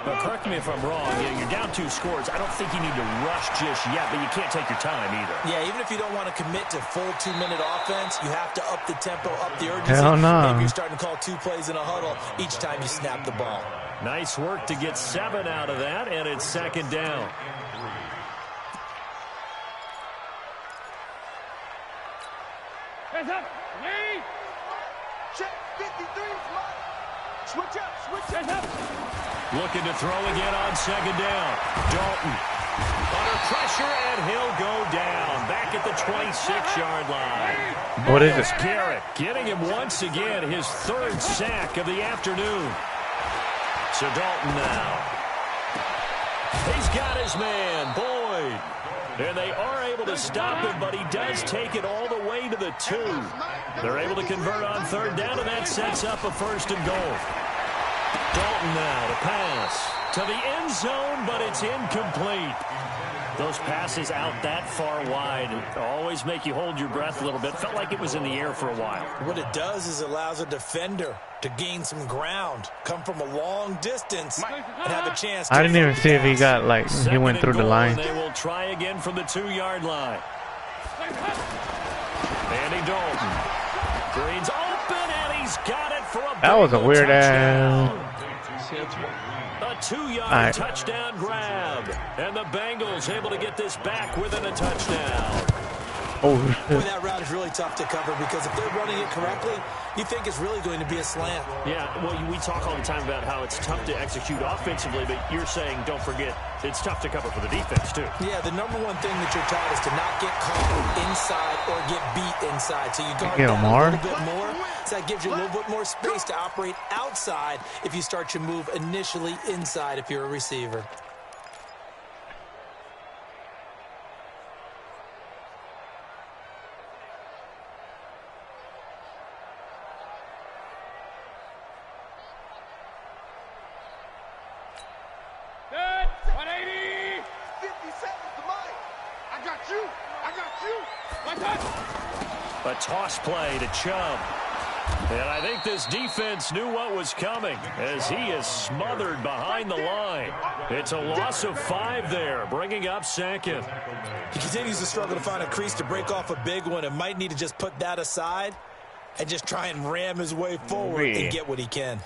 But correct me if I'm wrong, you're down 2 scores. I don't think you need to rush just yet, but you can't take your time either. Yeah, even if you don't want to commit to full 2-minute offense, you have to up the tempo, up the urgency. Hell no. Maybe you're starting to call 2 plays in a huddle each time you snap the ball. Nice work to get 7 out of that, and it's second down. Hands up. Ready. Check 53. Switch up. Switch hands up. Looking to throw again on second down. Dalton under pressure, and he'll go down. Back at the 26-yard line. What is it? Garrett getting him once again, his 3rd sack of the afternoon. So Dalton now. He's got his man, Boyd. And they are able to stop him, but he does take it all the way to the 2. They're able to convert on 3rd down, and that sets up a 1st and goal. Dalton now to pass to the end zone, but it's incomplete. Those passes out that far wide always make you hold your breath a little bit. Felt like it was in the air for a while. What it does is it allows a defender to gain some ground, come from a long distance, and have a chance to... I didn't even see if he got, like, he went through the line. They will try again from the 2-yard line. Andy Dalton. Green's open, and he's got it for a That was a weird ass. A 2-yard touchdown grab. And the Bengals able to get this back within a touchdown. Oh, boy, that route is really tough to cover because if they're running it correctly, you think it's really going to be a slant. Yeah, well, we talk all the time about how it's tough to execute offensively, but you're saying, don't forget, it's tough to cover for the defense, too. Yeah, the number one thing that you're taught is to not get caught inside or get beat inside. So you guard down a little bit more. So that gives you a little bit more space to operate outside if you start your move initially inside if you're a receiver. A toss play to Chubb. And I think this defense knew what was coming as he is smothered behind the line. It's a loss of 5 there, bringing up second. He continues to struggle to find a crease to break off a big one and might need to just put that aside and just try and ram his way forward and get what he can.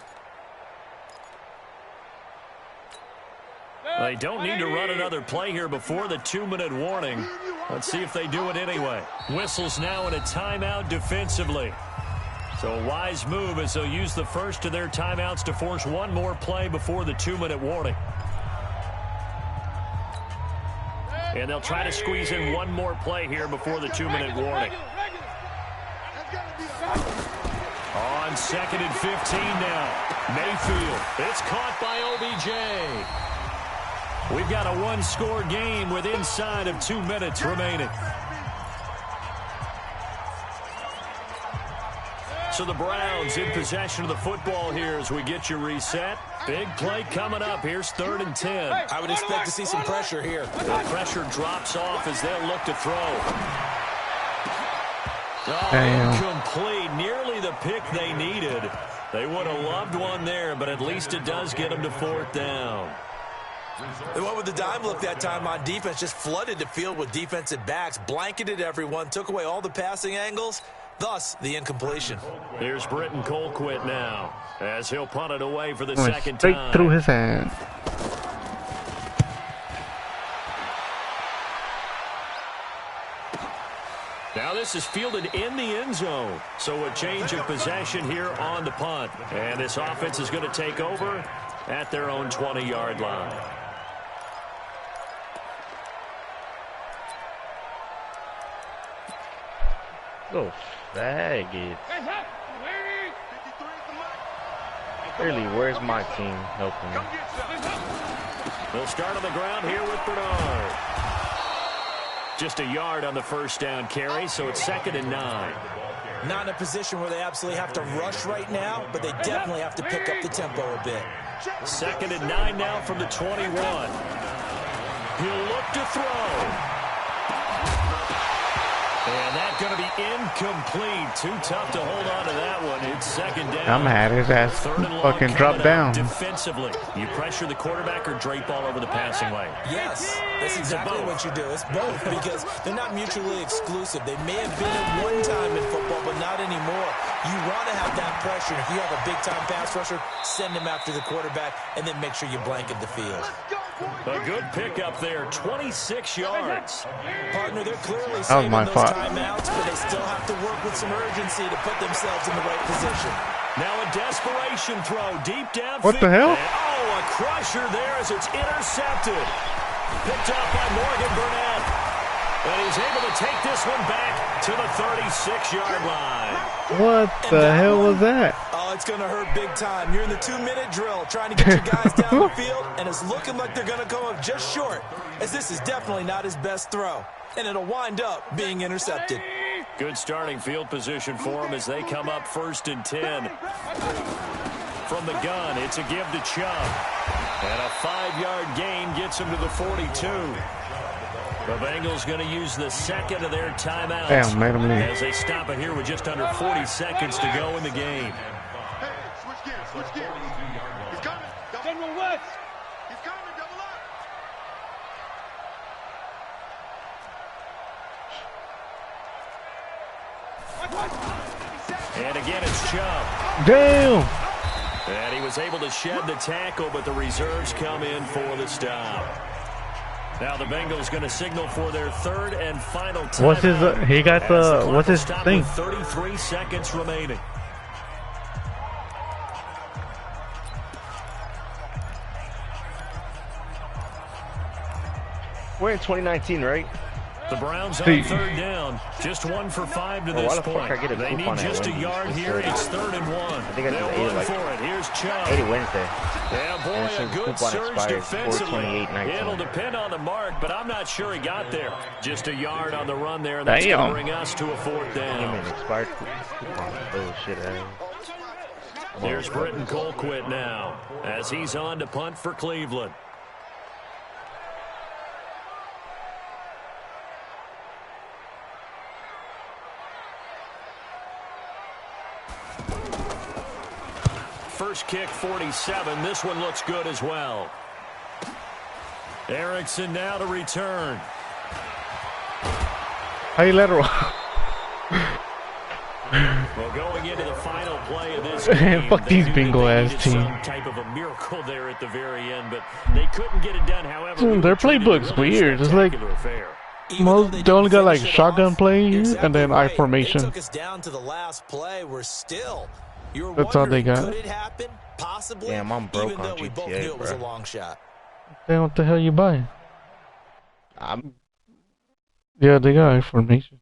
They don't need to run another play here before the 2-minute warning. Let's see if they do it anyway. Whistles now in a timeout defensively. So a wise move as they'll use the first of their timeouts to force one more play before the 2-minute warning. And they'll try to squeeze in one more play here before the 2-minute warning. On 2nd and 15 now. Mayfield. It's caught by OBJ. We've got a 1-score game with inside of 2 minutes remaining. So the Browns in possession of the football here as we get you reset. Big play coming up. Here's 3rd and 10. I would expect to see some pressure here. The pressure drops off as they'll look to throw. Incomplete. Nearly the pick they needed. They would have loved one there, but at least it does get them to 4th down. They went with the dime look that time on defense, just flooded the field with defensive backs, blanketed everyone, took away all the passing angles, thus the incompletion. Here's Britton Colquitt now, as he'll punt it away for the second straight time. Through his hand. Now this is fielded in the end zone, so a change of possession here on the punt. And this offense is going to take over at their own 20-yard line. Go faggot. Really, where's my team helping me? They'll start on the ground here with Bernard. Just a yard on the first down carry, so it's 2nd and 9. Not in a position where they absolutely have to rush right now, but they definitely have to pick up the tempo a bit. 2nd and 9 now from the 21. He'll look to throw. And that's going to be incomplete. Too tough to hold on to that one. It's second down. I'm had his ass fucking drop down. Defensively, you pressure the quarterback or drape all over the passing lane. Yes, that's exactly what you do. It's both because they're not mutually exclusive. They may have been at one time in football, but not anymore. You want to have that pressure. If you have a big-time pass rusher, send him after the quarterback, and then make sure you blanket the field. A good pickup there, 26 yards. Partner, they're clearly saving those timeouts, but they still have to work with some urgency to put themselves in the right position. Now a desperation throw deep downfield. What the hell? And, a crusher there as it's intercepted. Picked up by Morgan Burnett. And he's able to take this one back to the 36-yard line. What the hell was that? Oh, it's going to hurt big time. You're in the 2-minute drill trying to get your guys down the field, and it's looking like they're going to go up just short, as this is definitely not his best throw. And it'll wind up being intercepted. Good starting field position for them as they come up 1st and 10. From the gun, it's a give to Chubb. And a 5-yard gain gets him to the 42. The Bengals going to use the second of their timeouts. Damn, made him leave. As they stop it here with just under 40 seconds to go in the game. Hey, switch gears, switch gears. He's coming. General West. He's coming, double up. And again, it's Chubb. Damn. And he was able to shed the tackle, but the reserves come in for the stop. Now the Bengals going to signal for their third and final time. What's his? He got the. What's his thing? 33 seconds remaining. We're in 2019, right? The Browns on third down. Just 1 for 5 to this point. They need just a yard here. It's 3rd and 1. I think I They'll just ate run like for it. Here's Chubb. 80 Wednesday. Yeah, boy, a good surge defensively. It'll depend on the mark, but I'm not sure he got there. Just a yard on the run there, and that's going to bring us to a 4th down. Expired coupon. Oh, shit. There's Britton Colquitt now, as he's on to punt for Cleveland. First kick, 47. This one looks good as well. Erickson now to return. How you let her? Well, going into the final play of this game, fuck these bingo ass team. Some type of a miracle there at the very end, but they couldn't get it done. However, their playbook's weird. It's like they only got like shotgun plays and then I formation. They took us down to the last play. We're still. That's all they got. Could it happen? Possibly. Damn, I'm broke even on though we both knew GTA, it was a bro. long shot. Then what the hell you buying? I'm Yeah, they got information.